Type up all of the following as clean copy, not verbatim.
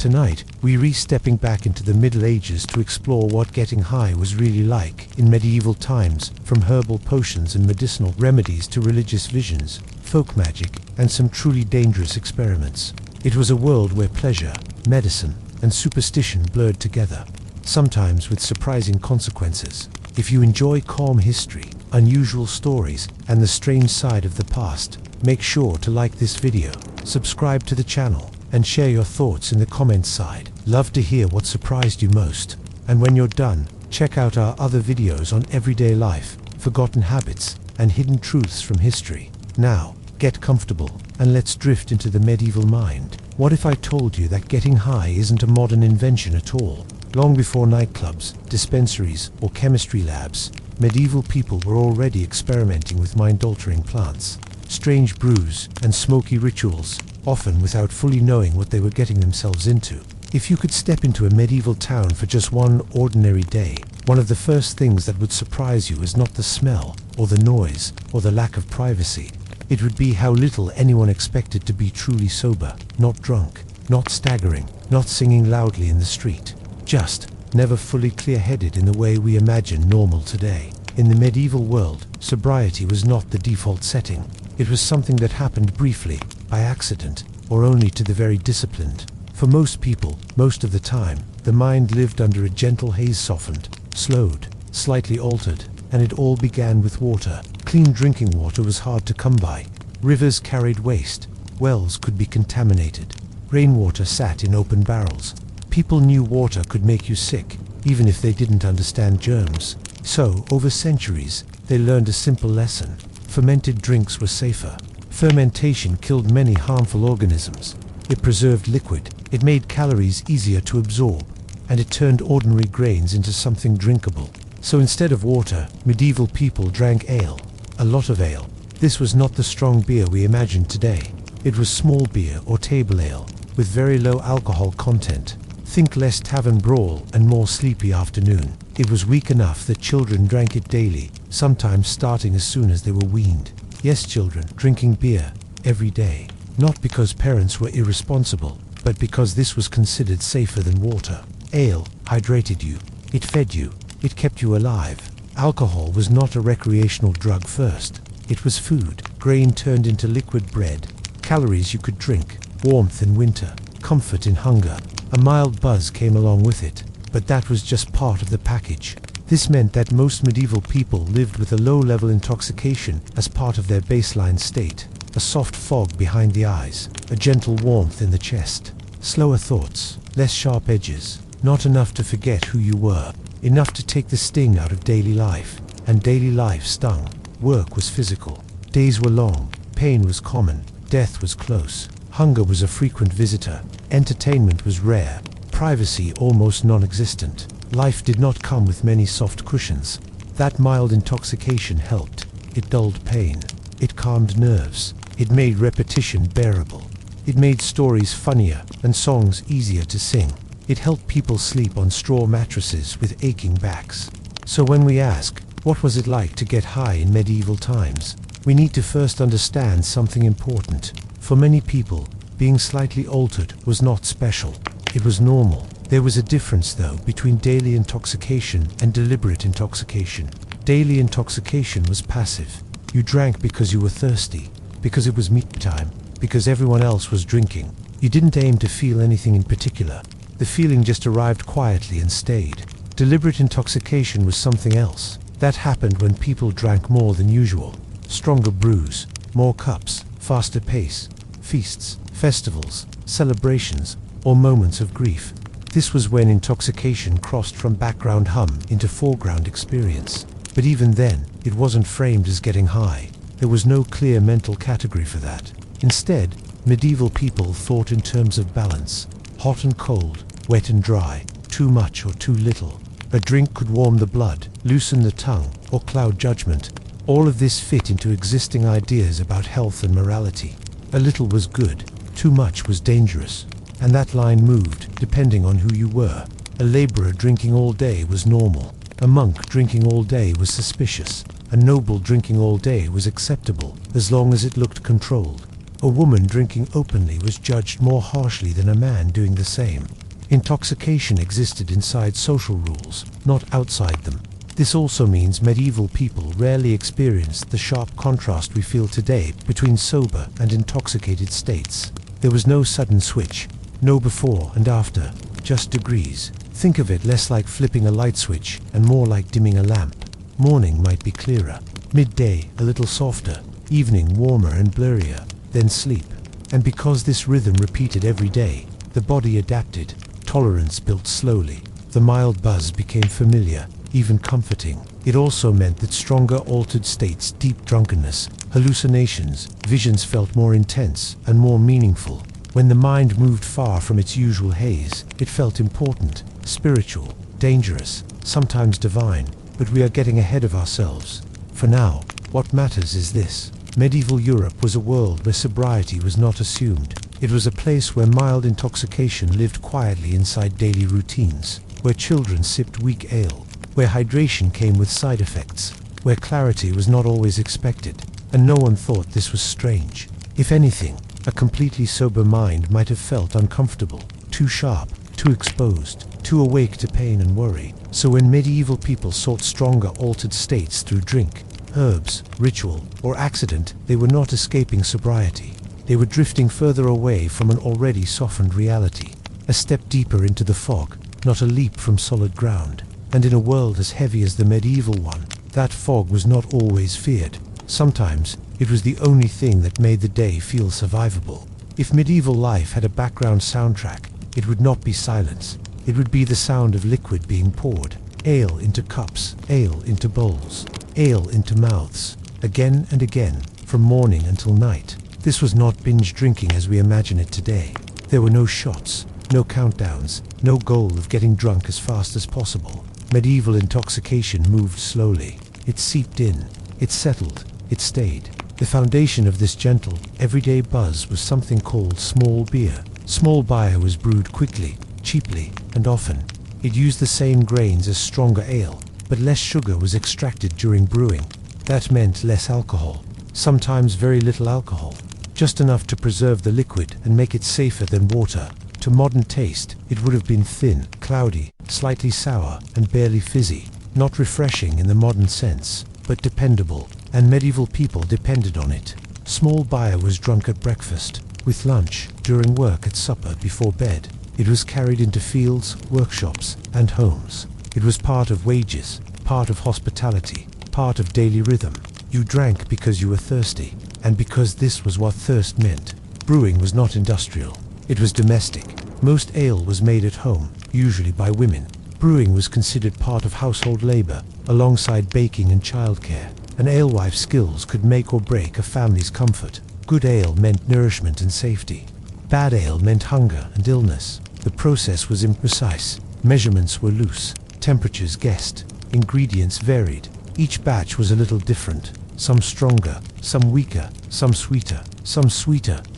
Tonight, we re-stepping back into the Middle Ages to explore what getting high was really like in medieval times, from herbal potions and medicinal remedies to religious visions, folk magic, and some truly dangerous experiments. It was a world where pleasure, medicine, and superstition blurred together, sometimes with surprising consequences. If you enjoy calm history, unusual stories, and the strange side of the past, make sure to like this video, subscribe to the channel, and share your thoughts in the comments side. Love to hear what surprised you most. And when you're done, check out our other videos on everyday life, forgotten habits, and hidden truths from history. Now, get comfortable, and let's drift into the medieval mind. What if I told you that getting high isn't a modern invention at all? Long before nightclubs, dispensaries, or chemistry labs, medieval people were already experimenting with mind-altering plants, strange brews, and smoky rituals, often without fully knowing what they were getting themselves into. If you could step into a medieval town for just one ordinary day, one of the first things that would surprise you is not the smell, or the noise, or the lack of privacy. It would be how little anyone expected to be truly sober, not drunk, not staggering, not singing loudly in the street. Just never fully clear-headed in the way we imagine normal today. In the medieval world, sobriety was not the default setting. It was something that happened briefly, by accident, or only to the very disciplined. For most people, most of the time, the mind lived under a gentle haze, softened, slowed, slightly altered, and it all began with water. Clean drinking water was hard to come by. Rivers carried waste. Wells could be contaminated. Rainwater sat in open barrels. People knew water could make you sick, even if they didn't understand germs. So, over centuries, they learned a simple lesson. Fermented drinks were safer. Fermentation killed many harmful organisms. It preserved liquid. It made calories easier to absorb. And it turned ordinary grains into something drinkable. So instead of water, medieval people drank ale. A lot of ale. This was not the strong beer we imagine today. It was small beer or table ale, with very low alcohol content. Think less tavern brawl and more sleepy afternoon. It was weak enough that children drank it daily, sometimes starting as soon as they were weaned. Yes, children, drinking beer, every day. Not because parents were irresponsible, but because this was considered safer than water. Ale hydrated you. It fed you. It kept you alive. Alcohol was not a recreational drug first. It was food. Grain turned into liquid bread. Calories you could drink. Warmth in winter. Comfort in hunger. A mild buzz came along with it, but that was just part of the package. This meant that most medieval people lived with a low-level intoxication as part of their baseline state. A soft fog behind the eyes. A gentle warmth in the chest. Slower thoughts. Less sharp edges. Not enough to forget who you were. Enough to take the sting out of daily life. And daily life stung. Work was physical. Days were long. Pain was common. Death was close. Hunger was a frequent visitor. Entertainment was rare. Privacy almost non-existent. Life did not come with many soft cushions. That mild intoxication helped. It dulled pain. It calmed nerves. It made repetition bearable. It made stories funnier and songs easier to sing. It helped people sleep on straw mattresses with aching backs. So when we ask, what was it like to get high in medieval times? We need to first understand something important. For many people, being slightly altered was not special. It was normal. There was a difference, though, between daily intoxication and deliberate intoxication. Daily intoxication was passive. You drank because you were thirsty, because it was meat time, because everyone else was drinking. You didn't aim to feel anything in particular. The feeling just arrived quietly and stayed. Deliberate intoxication was something else. That happened when people drank more than usual. Stronger brews, more cups, faster pace, feasts, festivals, celebrations, or moments of grief. This was when intoxication crossed from background hum into foreground experience. But even then, it wasn't framed as getting high. There was no clear mental category for that. Instead, medieval people thought in terms of balance. Hot and cold, wet and dry, too much or too little. A drink could warm the blood, loosen the tongue, or cloud judgment. All of this fit into existing ideas about health and morality. A little was good, too much was dangerous. And that line moved, depending on who you were. A laborer drinking all day was normal. A monk drinking all day was suspicious. A noble drinking all day was acceptable, as long as it looked controlled. A woman drinking openly was judged more harshly than a man doing the same. Intoxication existed inside social rules, not outside them. This also means medieval people rarely experienced the sharp contrast we feel today between sober and intoxicated states. There was no sudden switch, no before and after, just degrees. Think of it less like flipping a light switch and more like dimming a lamp. Morning might be clearer, midday a little softer, evening warmer and blurrier, then sleep. And because this rhythm repeated every day, the body adapted, tolerance built slowly. The mild buzz became familiar, even comforting. It also meant that stronger altered states, deep drunkenness, hallucinations, visions felt more intense and more meaningful. When the mind moved far from its usual haze, it felt important, spiritual, dangerous, sometimes divine, but we are getting ahead of ourselves. For now, what matters is this. Medieval Europe was a world where sobriety was not assumed. It was a place where mild intoxication lived quietly inside daily routines, where children sipped weak ale, where hydration came with side effects, where clarity was not always expected, and no one thought this was strange. If anything, a completely sober mind might have felt uncomfortable, too sharp, too exposed, too awake to pain and worry. So when medieval people sought stronger altered states through drink, herbs, ritual, or accident, they were not escaping sobriety. They were drifting further away from an already softened reality, a step deeper into the fog, not a leap from solid ground. And in a world as heavy as the medieval one, that fog was not always feared. Sometimes, it was the only thing that made the day feel survivable. If medieval life had a background soundtrack, it would not be silence. It would be the sound of liquid being poured. Ale into cups, ale into bowls, ale into mouths, again and again, from morning until night. This was not binge drinking as we imagine it today. There were no shots, no countdowns, no goal of getting drunk as fast as possible. Medieval intoxication moved slowly. It seeped in, it settled, it stayed. The foundation of this gentle, everyday buzz was something called small beer. Small beer was brewed quickly, cheaply, and often. It used the same grains as stronger ale, but less sugar was extracted during brewing. That meant less alcohol, sometimes very little alcohol, just enough to preserve the liquid and make it safer than water. To modern taste, it would have been thin, cloudy, slightly sour, and barely fizzy. Not refreshing in the modern sense, but dependable, and medieval people depended on it. Small beer was drunk at breakfast, with lunch, during work, at supper, before bed. It was carried into fields, workshops, and homes. It was part of wages, part of hospitality, part of daily rhythm. You drank because you were thirsty, and because this was what thirst meant. Brewing was not industrial. It was domestic. Most ale was made at home, usually by women. Brewing was considered part of household labor, alongside baking and childcare. An alewife's skills could make or break a family's comfort. Good ale meant nourishment and safety. Bad ale meant hunger and illness. The process was imprecise. Measurements were loose. Temperatures guessed. Ingredients varied. Each batch was a little different. Some stronger, some weaker, some sweeter,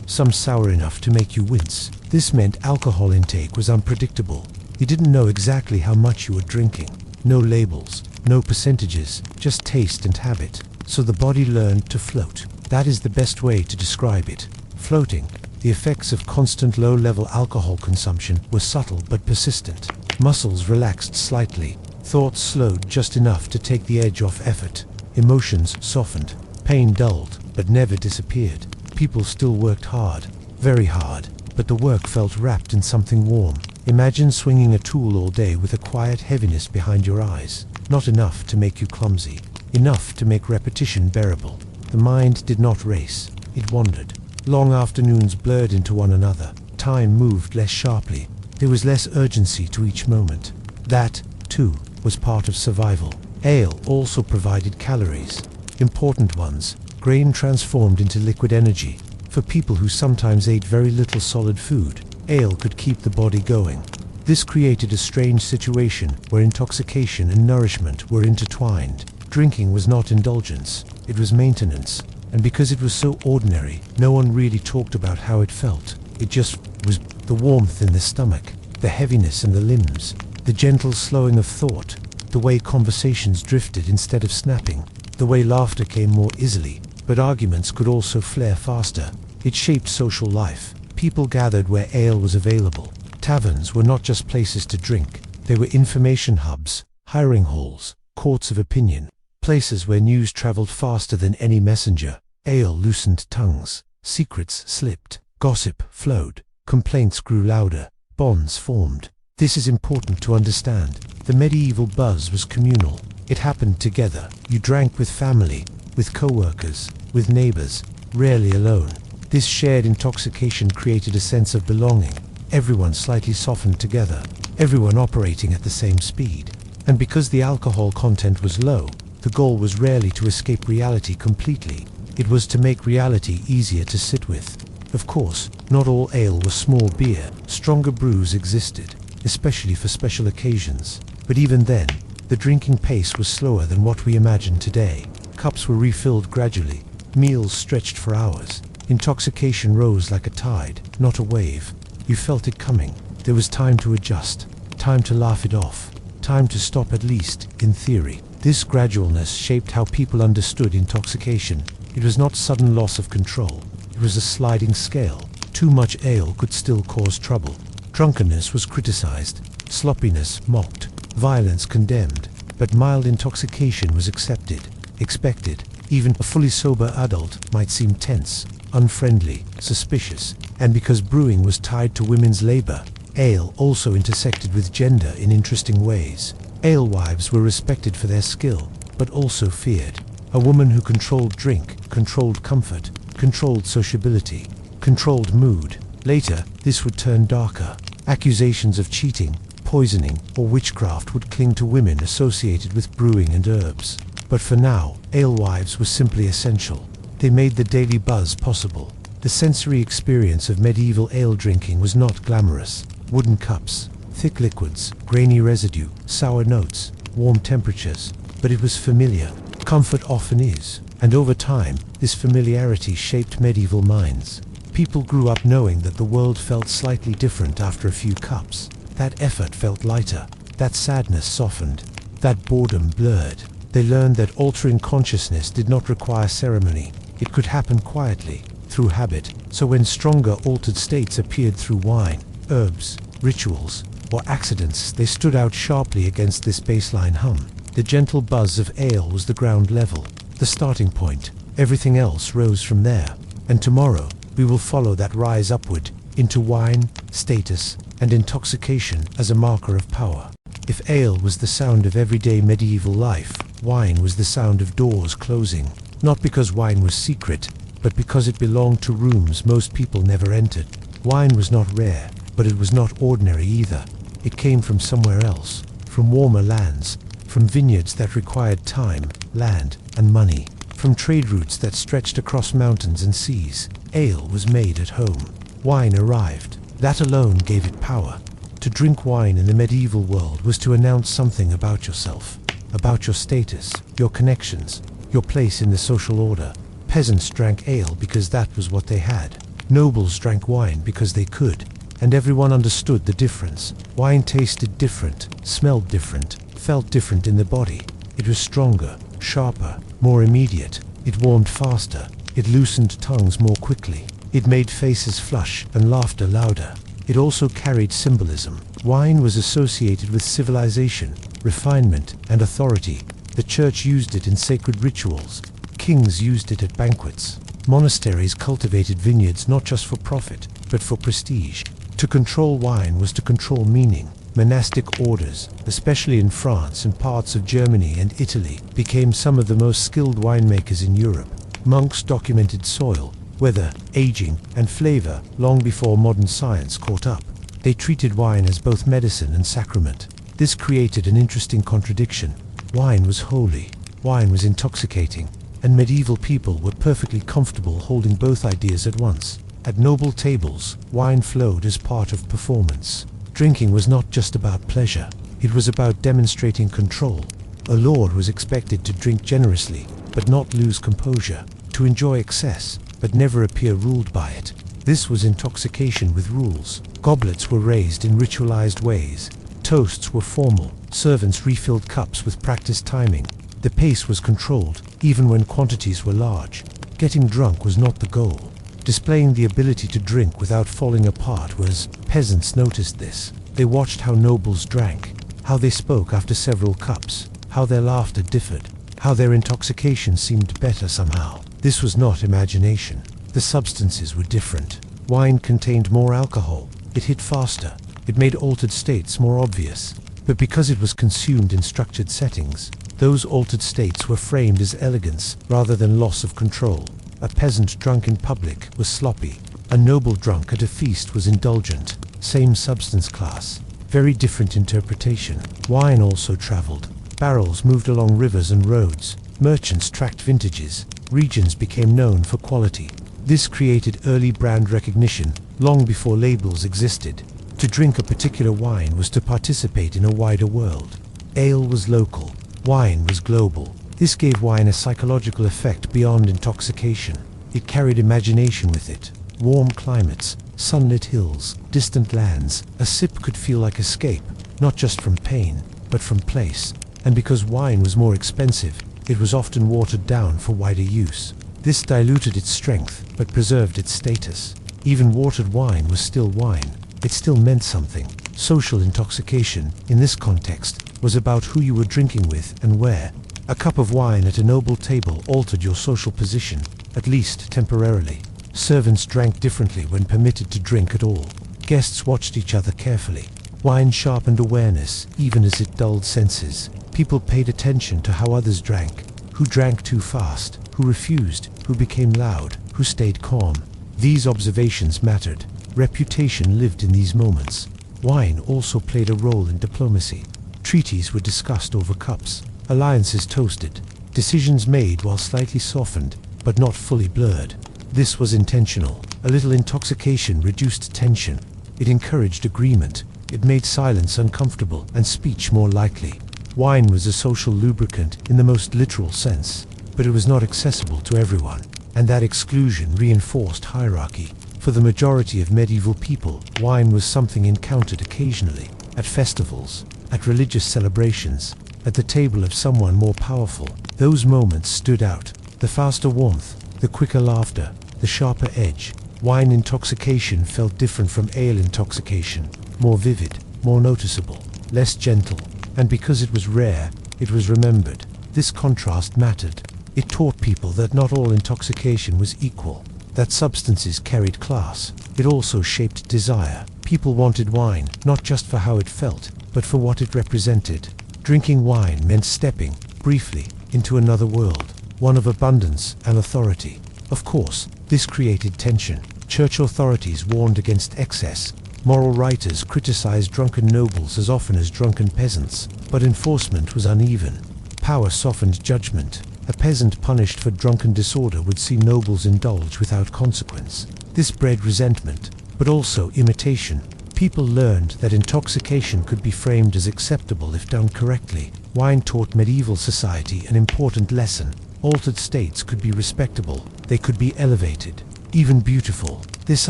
some sour enough to make you wince. This meant alcohol intake was unpredictable. You didn't know exactly how much you were drinking. No labels, no percentages, just taste and habit. So the body learned to float. That is the best way to describe it. Floating. The effects of constant low-level alcohol consumption were subtle but persistent. Muscles relaxed slightly. Thoughts slowed just enough to take the edge off effort. Emotions softened. Pain dulled, but never disappeared. People still worked hard, very hard, but the work felt wrapped in something warm. Imagine swinging a tool all day with a quiet heaviness behind your eyes. Not enough to make you clumsy. Enough to make repetition bearable. The mind did not race. It wandered. Long afternoons blurred into one another. Time moved less sharply. There was less urgency to each moment. That, too, was part of survival. Ale also provided calories. Important ones. Grain transformed into liquid energy. For people who sometimes ate very little solid food, ale could keep the body going. This created a strange situation where intoxication and nourishment were intertwined. Drinking was not indulgence, it was maintenance. And because it was so ordinary, no one really talked about how it felt. It just was. The warmth in the stomach, the heaviness in the limbs, the gentle slowing of thought, the way conversations drifted instead of snapping, the way laughter came more easily, but arguments could also flare faster. It shaped social life. People gathered where ale was available. Taverns were not just places to drink. They were information hubs, hiring halls, courts of opinion, places where news traveled faster than any messenger. Ale loosened tongues. Secrets slipped. Gossip flowed. Complaints grew louder. Bonds formed. This is important to understand. The medieval buzz was communal. It happened together. You drank with family, with co-workers, with neighbors, rarely alone. This shared intoxication created a sense of belonging. Everyone slightly softened together, everyone operating at the same speed. And because the alcohol content was low, the goal was rarely to escape reality completely. It was to make reality easier to sit with. Of course, not all ale was small beer. Stronger brews existed, especially for special occasions. But even then, the drinking pace was slower than what we imagine today. Cups were refilled gradually. Meals stretched for hours. Intoxication rose like a tide, not a wave. You felt it coming. There was time to adjust, time to laugh it off, time to stop, at least in theory. This gradualness shaped how people understood intoxication. It was not sudden loss of control. It was a sliding scale. Too much ale could still cause trouble. Drunkenness was criticized, sloppiness mocked, violence condemned. But mild intoxication was accepted, expected. Even a fully sober adult might seem tense, unfriendly, suspicious. And because brewing was tied to women's labor, ale also intersected with gender in interesting ways. Alewives were respected for their skill, but also feared. A woman who controlled drink, controlled comfort, controlled sociability, controlled mood. Later, this would turn darker. Accusations of cheating, poisoning, or witchcraft would cling to women associated with brewing and herbs. But for now, alewives were simply essential. They made the daily buzz possible. The sensory experience of medieval ale drinking was not glamorous. Wooden cups, thick liquids, grainy residue, sour notes, warm temperatures. But it was familiar. Comfort often is. And over time, this familiarity shaped medieval minds. People grew up knowing that the world felt slightly different after a few cups. That effort felt lighter. That sadness softened. That boredom blurred. They learned that altering consciousness did not require ceremony. It could happen quietly, through habit. So when stronger altered states appeared through wine, herbs, rituals, or accidents, they stood out sharply against this baseline hum. The gentle buzz of ale was the ground level, the starting point. Everything else rose from there. And tomorrow, we will follow that rise upward, into wine, status, and intoxication as a marker of power. If ale was the sound of everyday medieval life, wine was the sound of doors closing. Not because wine was secret, but because it belonged to rooms most people never entered. Wine was not rare, but it was not ordinary either. It came from somewhere else, from warmer lands, from vineyards that required time, land, and money, from trade routes that stretched across mountains and seas. Ale was made at home. Wine arrived. That alone gave it power. To drink wine in the medieval world was to announce something about yourself, about your status, your connections, your place in the social order. Peasants drank ale because that was what they had. Nobles drank wine because they could. And everyone understood the difference. Wine tasted different, smelled different, felt different in the body. It was stronger, sharper, more immediate. It warmed faster. It loosened tongues more quickly. It made faces flush and laughter louder. It also carried symbolism. Wine was associated with civilization, refinement, and authority. The church used it in sacred rituals. Kings used it at banquets. Monasteries cultivated vineyards not just for profit, but for prestige. To control wine was to control meaning. Monastic orders, especially in France and parts of Germany and Italy, became some of the most skilled winemakers in Europe. Monks documented soil, weather, aging, and flavor long before modern science caught up. They treated wine as both medicine and sacrament. This created an interesting contradiction. Wine was holy, wine was intoxicating, and medieval people were perfectly comfortable holding both ideas at once. At noble tables, wine flowed as part of performance. Drinking was not just about pleasure, it was about demonstrating control. A lord was expected to drink generously, but not lose composure, to enjoy excess, but never appear ruled by it. This was intoxication with rules. Goblets were raised in ritualized ways. Toasts were formal. Servants refilled cups with practiced timing. The pace was controlled, even when quantities were large. Getting drunk was not the goal. displaying the ability to drink without falling apart was. Peasants noticed this. They watched how nobles drank, how they spoke after several cups, how their laughter differed, how their intoxication seemed better somehow. This was not imagination. The substances were different. Wine contained more alcohol. It hit faster. It made altered states more obvious. But because it was consumed in structured settings, those altered states were framed as elegance rather than loss of control. A peasant drunk in public was sloppy. A noble drunk at a feast was indulgent. Same substance class. Very different interpretation. Wine also traveled. Barrels moved along rivers and roads. Merchants tracked vintages. Regions became known for quality. This created early brand recognition long before labels existed. To drink a particular wine was to participate in a wider world. Ale was local. Wine was global. This gave wine a psychological effect beyond intoxication. It carried imagination with it. Warm climates, sunlit hills, distant lands. A sip could feel like escape, not just from pain, but from place. And because wine was more expensive, it was often watered down for wider use. This diluted its strength, but preserved its status. Even watered wine was still wine. It still meant something. Social intoxication, in this context, was about who you were drinking with and where. A cup of wine at a noble table altered your social position, at least temporarily. Servants drank differently when permitted to drink at all. Guests watched each other carefully. Wine sharpened awareness, even as it dulled senses. People paid attention to how others drank, who drank too fast, who refused, who became loud, who stayed calm. These observations mattered. Reputation lived in these moments. Wine also played a role in diplomacy. Treaties were discussed over cups, alliances toasted, decisions made while slightly softened, but not fully blurred. This was intentional. A little intoxication reduced tension. It encouraged agreement. It made silence uncomfortable and speech more likely. Wine was a social lubricant in the most literal sense, but it was not accessible to everyone, and that exclusion reinforced hierarchy. For the majority of medieval people, wine was something encountered occasionally, at festivals, at religious celebrations, at the table of someone more powerful. Those moments stood out. The faster warmth, the quicker laughter, the sharper edge. Wine intoxication felt different from ale intoxication, more vivid, more noticeable, less gentle, and because it was rare, it was remembered. This contrast mattered. It taught people that not all intoxication was equal, that substances carried class. It also shaped desire. People wanted wine, not just for how it felt, but for what it represented. Drinking wine meant stepping, briefly, into another world, one of abundance and authority. Of course, this created tension. Church authorities warned against excess. Moral writers criticized drunken nobles as often as drunken peasants, but enforcement was uneven. Power softened judgment. A peasant punished for drunken disorder would see nobles indulge without consequence. This bred resentment, but also imitation. People learned that intoxication could be framed as acceptable if done correctly. Wine taught medieval society an important lesson. Altered states could be respectable. They could be elevated, even beautiful. This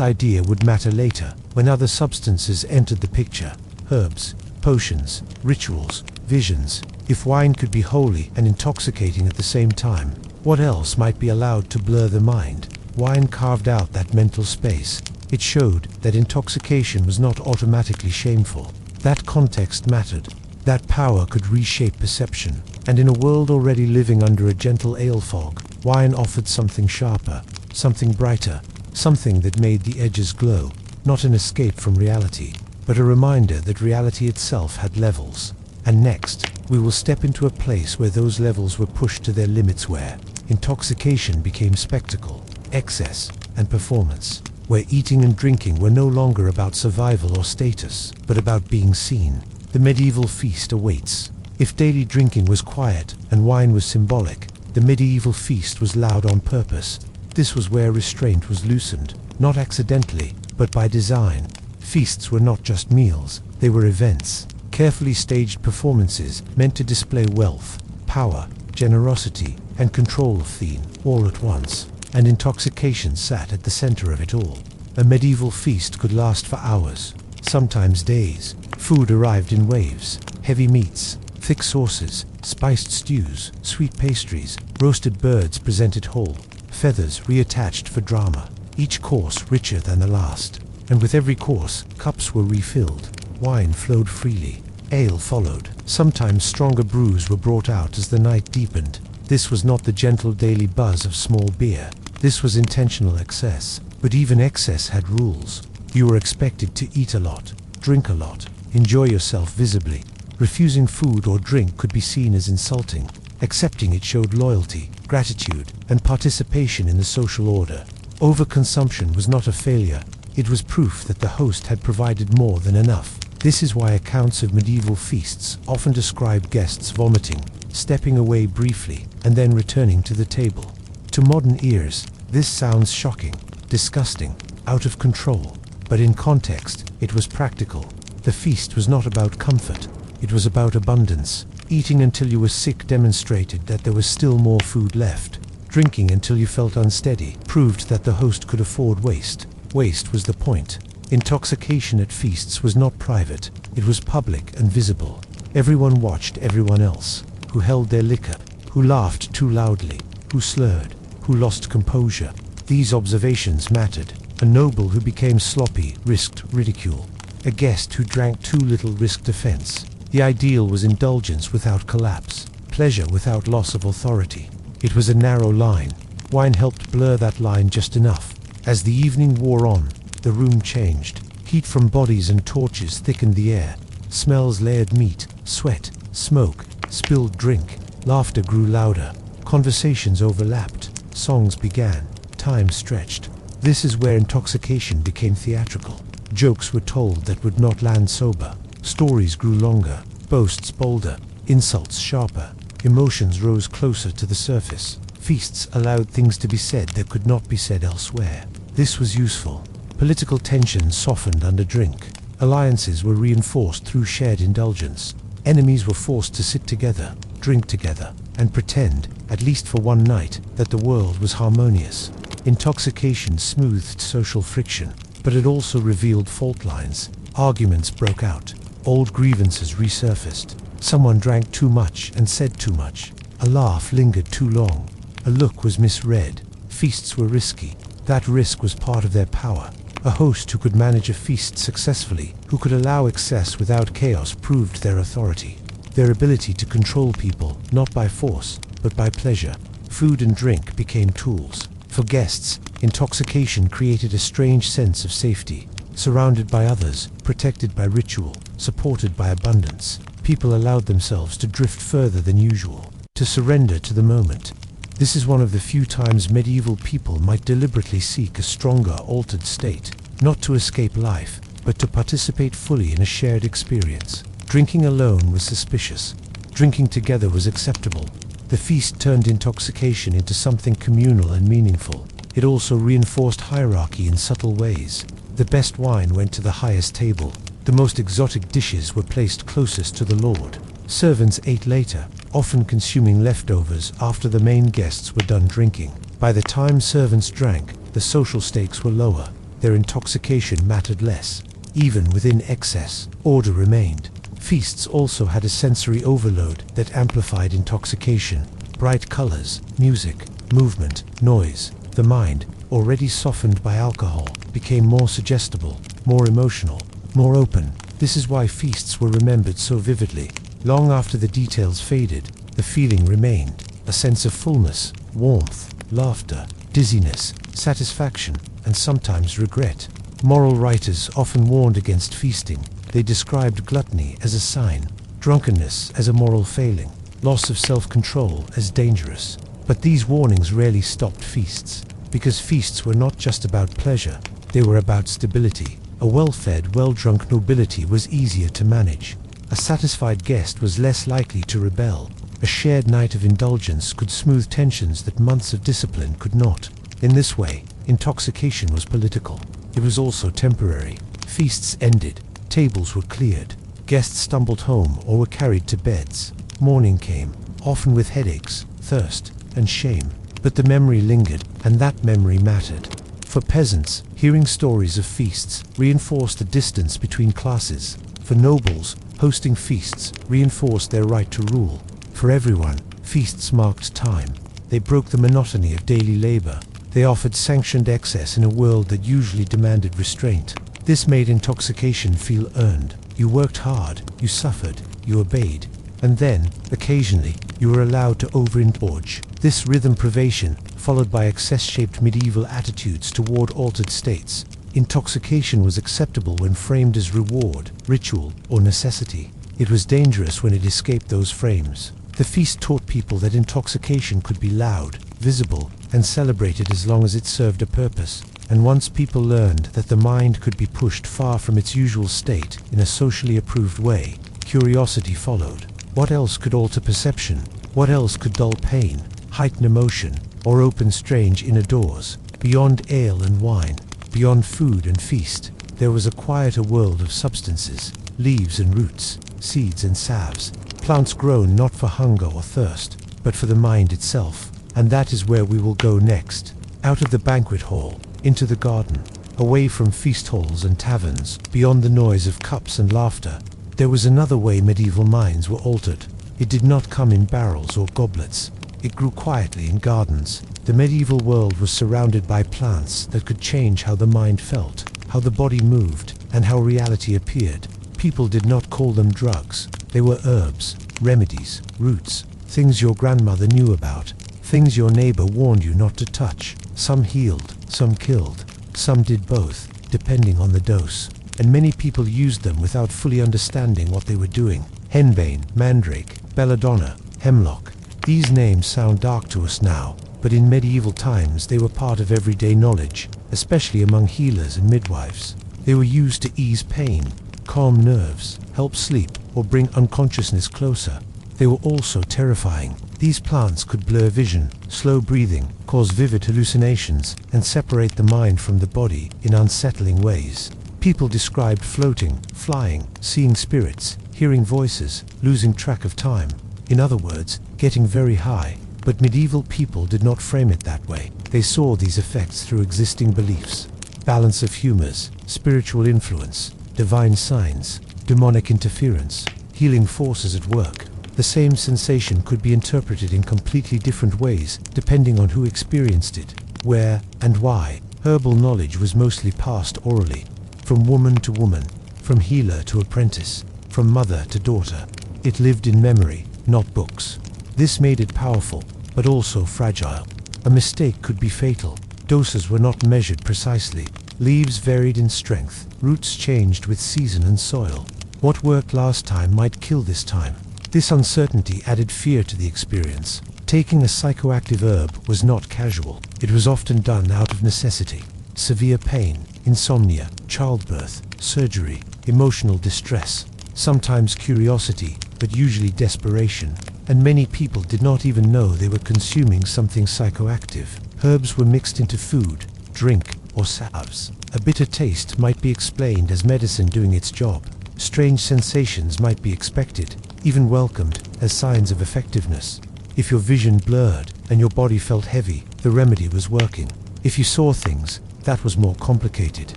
idea would matter later, when other substances entered the picture. Herbs, potions, rituals, visions. If wine could be holy and intoxicating at the same time, what else might be allowed to blur the mind? Wine carved out that mental space. It showed that intoxication was not automatically shameful. That context mattered. That power could reshape perception. And in a world already living under a gentle ale fog, wine offered something sharper, something brighter, something that made the edges glow. Not an escape from reality, but a reminder that reality itself had levels. And next, we will step into a place where those levels were pushed to their limits, where intoxication became spectacle, excess, and performance, where eating and drinking were no longer about survival or status, but about being seen. The medieval feast awaits. If daily drinking was quiet and wine was symbolic, the medieval feast was loud on purpose. This was where restraint was loosened, not accidentally, but by design. Feasts were not just meals, they were events. Carefully staged performances meant to display wealth, power, generosity, and control of theme, all at once. And intoxication sat at the center of it all. A medieval feast could last for hours, sometimes days. Food arrived in waves: heavy meats, thick sauces, spiced stews, sweet pastries, roasted birds presented whole, feathers reattached for drama. each course richer than the last. And with every course, cups were refilled. Wine flowed freely. Ale followed. Sometimes stronger brews were brought out as the night deepened. This was not the gentle daily buzz of small beer. This was intentional excess. But even excess had rules. You were expected to eat a lot, drink a lot, enjoy yourself visibly. Refusing food or drink could be seen as insulting. Accepting it showed loyalty, gratitude, and participation in the social order. Overconsumption was not a failure. It was proof that the host had provided more than enough. This is why accounts of medieval feasts often describe guests vomiting, stepping away briefly, and then returning to the table. To modern ears, this sounds shocking, disgusting, out of control. But in context, it was practical. The feast was not about comfort. It was about abundance. Eating until you were sick demonstrated that there was still more food left. Drinking until you felt unsteady proved that the host could afford waste. Waste was the point. Intoxication at feasts was not private. It was public and visible. Everyone watched everyone else. Who held their liquor, who laughed too loudly, who slurred, who lost composure. These observations mattered. A noble who became sloppy risked ridicule. A guest who drank too little risked offense. The ideal was indulgence without collapse, pleasure without loss of authority. It was a narrow line. Wine helped blur that line just enough. As the evening wore on, the room changed. Heat from bodies and torches thickened the air. Smells layered meat, sweat, smoke, spilled drink. Laughter grew louder. Conversations overlapped. Songs began. Time stretched. This is where intoxication became theatrical. Jokes were told that would not land sober. Stories grew longer, boasts bolder, insults sharper. Emotions rose closer to the surface. Feasts allowed things to be said that could not be said elsewhere. This was useful. Political tensions softened under drink. Alliances were reinforced through shared indulgence. Enemies were forced to sit together, drink together, and pretend, at least for one night, that the world was harmonious. Intoxication smoothed social friction, but it also revealed fault lines. Arguments broke out. Old grievances resurfaced. Someone drank too much and said too much. A laugh lingered too long. A look was misread. Feasts were risky. That risk was part of their power. A host who could manage a feast successfully, who could allow excess without chaos, proved their authority. Their ability to control people, not by force, but by pleasure. Food and drink became tools. For guests, intoxication created a strange sense of safety. Surrounded by others, protected by ritual, supported by abundance, people allowed themselves to drift further than usual, to surrender to the moment. This is one of the few times medieval people might deliberately seek a stronger, altered state, not to escape life, but to participate fully in a shared experience. Drinking alone was suspicious. Drinking together was acceptable. The feast turned intoxication into something communal and meaningful. It also reinforced hierarchy in subtle ways. The best wine went to the highest table. The most exotic dishes were placed closest to the Lord. Servants ate later, often consuming leftovers after the main guests were done drinking. By the time servants drank, the social stakes were lower. Their intoxication mattered less. Even within excess, order remained. Feasts also had a sensory overload that amplified intoxication. Bright colors, music, movement, noise. The mind, already softened by alcohol, became more suggestible, more emotional, more open. This is why feasts were remembered so vividly. Long after the details faded, the feeling remained. A sense of fullness, warmth, laughter, dizziness, satisfaction, and sometimes regret. Moral writers often warned against feasting. They described gluttony as a sign, drunkenness as a moral failing, loss of self-control as dangerous. But these warnings rarely stopped feasts, because feasts were not just about pleasure, they were about stability. A well-fed, well-drunk nobility was easier to manage. A satisfied guest was less likely to rebel. A shared night of indulgence could smooth tensions that months of discipline could not. In this way, intoxication was political. It was also temporary. Feasts ended. Tables were cleared. Guests stumbled home or were carried to beds. Morning came, often with headaches, thirst, and shame. But the memory lingered, and that memory mattered. For peasants, hearing stories of feasts reinforced the distance between classes. For nobles, hosting feasts reinforced their right to rule. For everyone, feasts marked time. They broke the monotony of daily labor. They offered sanctioned excess in a world that usually demanded restraint. This made intoxication feel earned. You worked hard, you suffered, you obeyed, and then, occasionally, you were allowed to overindulge. This rhythm privation, followed by excess-shaped medieval attitudes toward altered states. Intoxication was acceptable when framed as reward, ritual, or necessity. It was dangerous when it escaped those frames. The feast taught people that intoxication could be loud, visible, and celebrated as long as it served a purpose. And once people learned that the mind could be pushed far from its usual state in a socially approved way, curiosity followed. What else could alter perception? What else could dull pain, heighten emotion, or open strange inner doors? Beyond ale and wine, beyond food and feast, there was a quieter world of substances, leaves and roots, seeds and salves, plants grown not for hunger or thirst, but for the mind itself. And that is where we will go next. Out of the banquet hall, into the garden, away from feast halls and taverns, beyond the noise of cups and laughter. There was another way medieval minds were altered. It did not come in barrels or goblets. It grew quietly in gardens. The medieval world was surrounded by plants that could change how the mind felt, how the body moved, and how reality appeared. People did not call them drugs. They were herbs, remedies, roots, things your grandmother knew about, things your neighbor warned you not to touch. Some healed, some killed, some did both, depending on the dose. And many people used them without fully understanding what they were doing. Henbane, mandrake, belladonna, hemlock. These names sound dark to us now, but in medieval times they were part of everyday knowledge, especially among healers and midwives. They were used to ease pain, calm nerves, help sleep, or bring unconsciousness closer. They were also terrifying. These plants could blur vision, slow breathing, cause vivid hallucinations, and separate the mind from the body in unsettling ways. People described floating, flying, seeing spirits, hearing voices, losing track of time. In other words, getting very high. But medieval people did not frame it that way. They saw these effects through existing beliefs. Balance of humors, spiritual influence, divine signs, demonic interference, healing forces at work. The same sensation could be interpreted in completely different ways depending on who experienced it, where, and why. Herbal knowledge was mostly passed orally, from woman to woman, from healer to apprentice, from mother to daughter. It lived in memory, not books. This made it powerful, but also fragile. A mistake could be fatal. Doses were not measured precisely. Leaves varied in strength. Roots changed with season and soil. What worked last time might kill this time. This uncertainty added fear to the experience. Taking a psychoactive herb was not casual. It was often done out of necessity. Severe pain, insomnia, childbirth, surgery, emotional distress, sometimes curiosity, but usually desperation. And many people did not even know they were consuming something psychoactive. Herbs were mixed into food, drink, or salves. A bitter taste might be explained as medicine doing its job. Strange sensations might be expected, even welcomed, as signs of effectiveness. If your vision blurred and your body felt heavy, the remedy was working. If you saw things, that was more complicated.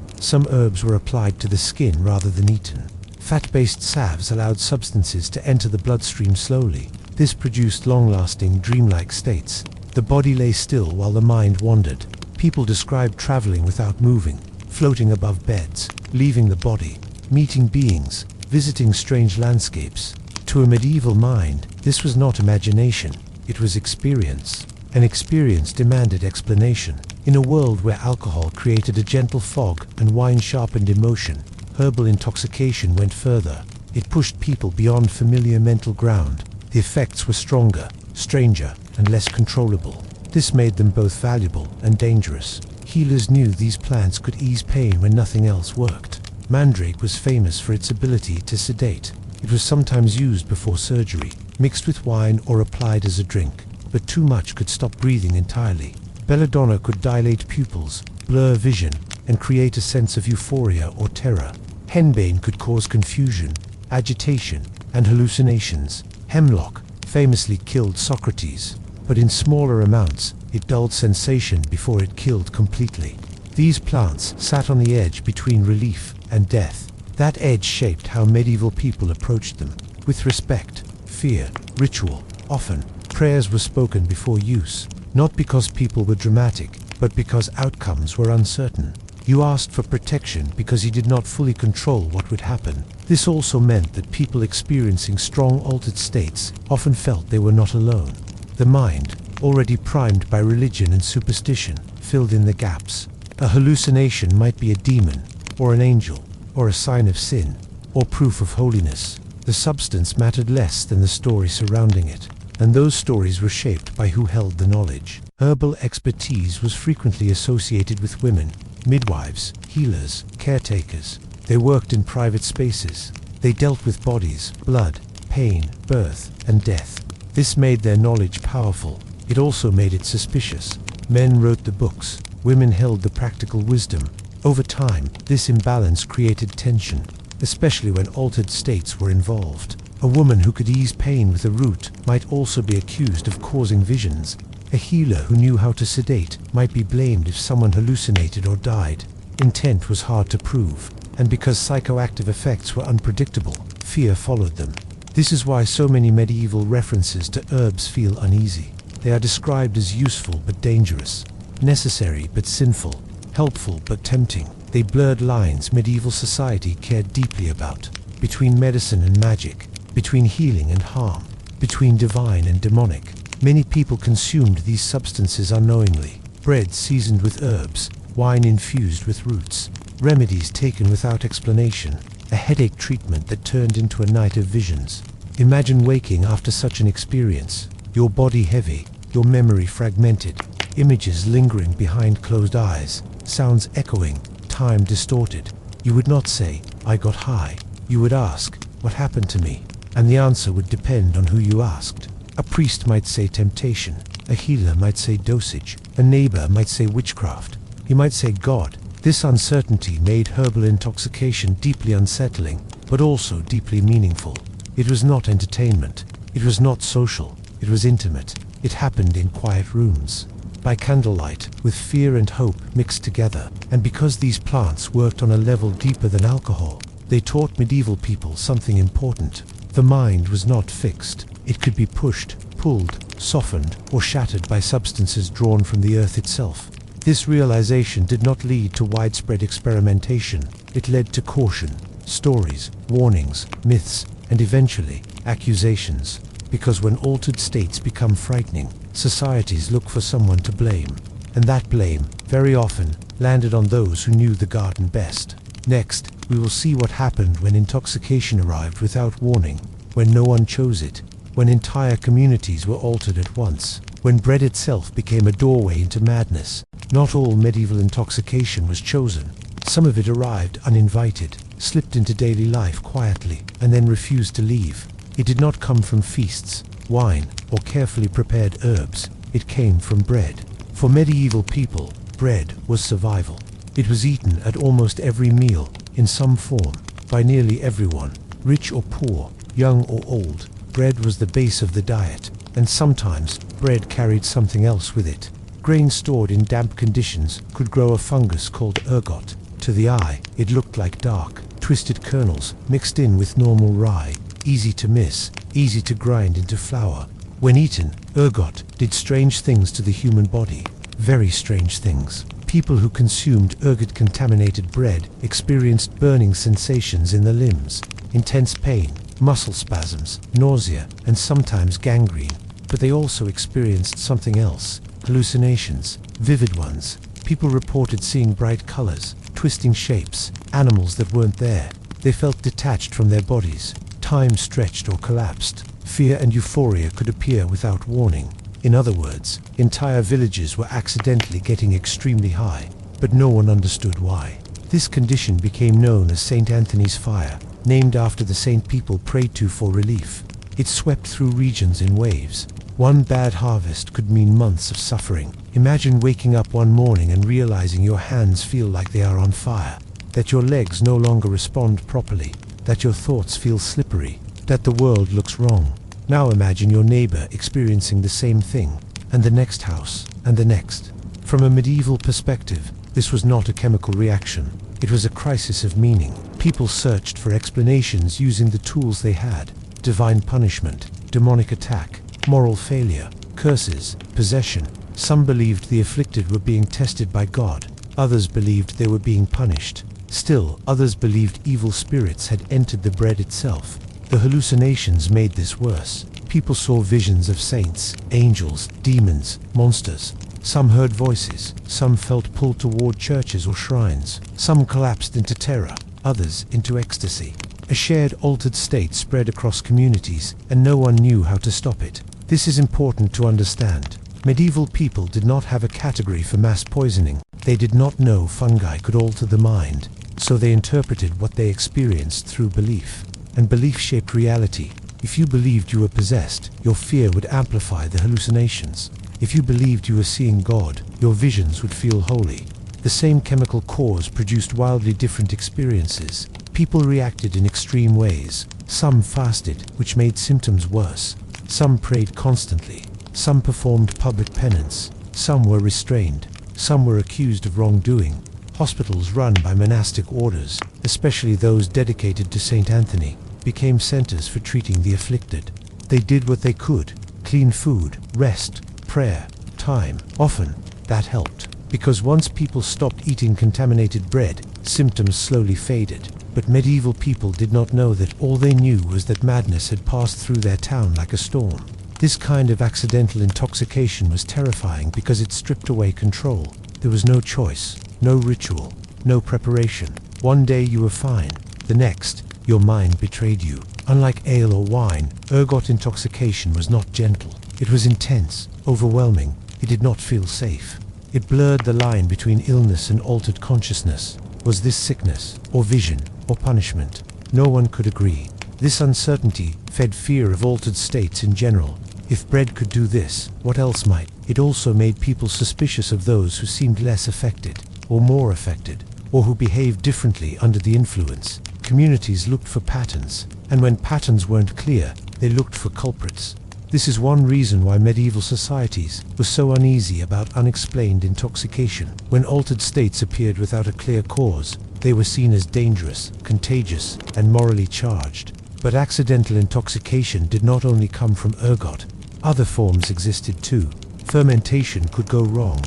Some herbs were applied to the skin rather than eaten. Fat-based salves allowed substances to enter the bloodstream slowly. This produced long-lasting, dreamlike states. The body lay still while the mind wandered. People described traveling without moving, floating above beds, leaving the body, meeting beings, visiting strange landscapes. To a medieval mind, this was not imagination, it was experience. And experience demanded explanation. In a world where alcohol created a gentle fog and wine sharpened emotion, herbal intoxication went further. It pushed people beyond familiar mental ground. The effects were stronger, stranger, and less controllable. This made them both valuable and dangerous. Healers knew these plants could ease pain when nothing else worked. Mandrake was famous for its ability to sedate. It was sometimes used before surgery, mixed with wine or applied as a drink, but too much could stop breathing entirely. Belladonna could dilate pupils, blur vision, and create a sense of euphoria or terror. Henbane could cause confusion, agitation, and hallucinations. Hemlock famously killed Socrates, but in smaller amounts, it dulled sensation before it killed completely. These plants sat on the edge between relief and death. That edge shaped how medieval people approached them. With respect, fear, ritual. Often, prayers were spoken before use, not because people were dramatic, but because outcomes were uncertain. You asked for protection because you did not fully control what would happen. This also meant that people experiencing strong altered states often felt they were not alone. The mind, already primed by religion and superstition, filled in the gaps. A hallucination might be a demon, or an angel, or a sign of sin, or proof of holiness. The substance mattered less than the story surrounding it, and those stories were shaped by who held the knowledge. Herbal expertise was frequently associated with women, midwives, healers, caretakers. They worked in private spaces. They dealt with bodies, blood, pain, birth, and death. This made their knowledge powerful. It also made it suspicious. Men wrote the books. Women held the practical wisdom. Over time, this imbalance created tension, especially when altered states were involved. A woman who could ease pain with a root might also be accused of causing visions. A healer who knew how to sedate might be blamed if someone hallucinated or died. Intent was hard to prove, and because psychoactive effects were unpredictable, fear followed them. This is why so many medieval references to herbs feel uneasy. They are described as useful but dangerous, necessary but sinful, helpful but tempting. They blurred lines medieval society cared deeply about, between medicine and magic, between healing and harm, between divine and demonic. Many people consumed these substances unknowingly. Bread seasoned with herbs, wine infused with roots, remedies taken without explanation, a headache treatment that turned into a night of visions. Imagine waking after such an experience, your body heavy, your memory fragmented, images lingering behind closed eyes, sounds echoing, time distorted. You would not say, "I got high." You would ask, "What happened to me?" And the answer would depend on who you asked. A priest might say temptation, a healer might say dosage, a neighbor might say witchcraft, he might say God. This uncertainty made herbal intoxication deeply unsettling, but also deeply meaningful. It was not entertainment, it was not social, it was intimate. It happened in quiet rooms, by candlelight, with fear and hope mixed together. And because these plants worked on a level deeper than alcohol, they taught medieval people something important. The mind was not fixed. It could be pushed, pulled, softened, or shattered by substances drawn from the earth itself. This realization did not lead to widespread experimentation. It led to caution, stories, warnings, myths, and eventually, accusations. Because when altered states become frightening, societies look for someone to blame. And that blame, very often, landed on those who knew the garden best. Next, we will see what happened when intoxication arrived without warning, when no one chose it, when entire communities were altered at once, when bread itself became a doorway into madness. Not all medieval intoxication was chosen. Some of it arrived uninvited, slipped into daily life quietly, and then refused to leave. It did not come from feasts, wine, or carefully prepared herbs. It came from bread. For medieval people, bread was survival. It was eaten at almost every meal, in some form, by nearly everyone, rich or poor, young or old. Bread was the base of the diet, and sometimes bread carried something else with it. Grain stored in damp conditions could grow a fungus called ergot. To the eye, it looked like dark, twisted kernels mixed in with normal rye, easy to miss, easy to grind into flour. When eaten, ergot did strange things to the human body, very strange things. People who consumed ergot-contaminated bread experienced burning sensations in the limbs, intense pain, muscle spasms, nausea, and sometimes gangrene. But they also experienced something else, hallucinations, vivid ones. People reported seeing bright colors, twisting shapes, animals that weren't there. They felt detached from their bodies. Time stretched or collapsed. Fear and euphoria could appear without warning. In other words, entire villages were accidentally getting extremely high, but no one understood why. This condition became known as St. Anthony's Fire, named after the saint people prayed to for relief. It swept through regions in waves. One bad harvest could mean months of suffering. Imagine waking up one morning and realizing your hands feel like they are on fire, that your legs no longer respond properly, that your thoughts feel slippery, that the world looks wrong. Now imagine your neighbor experiencing the same thing, and the next house, and the next. From a medieval perspective, this was not a chemical reaction. It was a crisis of meaning. People searched for explanations using the tools they had: divine punishment, demonic attack, moral failure, curses, possession. Some believed the afflicted were being tested by God. Others believed they were being punished. Still, others believed evil spirits had entered the bread itself. The hallucinations made this worse. People saw visions of saints, angels, demons, monsters. Some heard voices. Some felt pulled toward churches or shrines. Some collapsed into terror, others into ecstasy. A shared altered state spread across communities, and no one knew how to stop it. This is important to understand. Medieval people did not have a category for mass poisoning. They did not know fungi could alter the mind, so they interpreted what they experienced through belief. And belief shaped reality. If you believed you were possessed, your fear would amplify the hallucinations. If you believed you were seeing God, your visions would feel holy. The same chemical cause produced wildly different experiences. People reacted in extreme ways. Some fasted, which made symptoms worse. Some prayed constantly. Some performed public penance. Some were restrained. Some were accused of wrongdoing. Hospitals run by monastic orders, especially those dedicated to Saint Anthony, became centers for treating the afflicted. They did what they could: clean food, rest, prayer, time. Often, that helped, because once people stopped eating contaminated bread, symptoms slowly faded. But medieval people did not know that. All they knew was that madness had passed through their town like a storm. This kind of accidental intoxication was terrifying because it stripped away control. There was no choice, no ritual, no preparation. One day you were fine. The next, your mind betrayed you. Unlike ale or wine, ergot intoxication was not gentle. It was intense, overwhelming. It did not feel safe. It blurred the line between illness and altered consciousness. Was this sickness, or vision, or punishment? No one could agree. This uncertainty fed fear of altered states in general. If bread could do this, what else might? It also made people suspicious of those who seemed less affected, or more affected, or who behaved differently under the influence. Communities looked for patterns, and when patterns weren't clear, they looked for culprits. This is one reason why medieval societies were so uneasy about unexplained intoxication. When altered states appeared without a clear cause, they were seen as dangerous, contagious, and morally charged. But accidental intoxication did not only come from ergot. Other forms existed too. Fermentation could go wrong.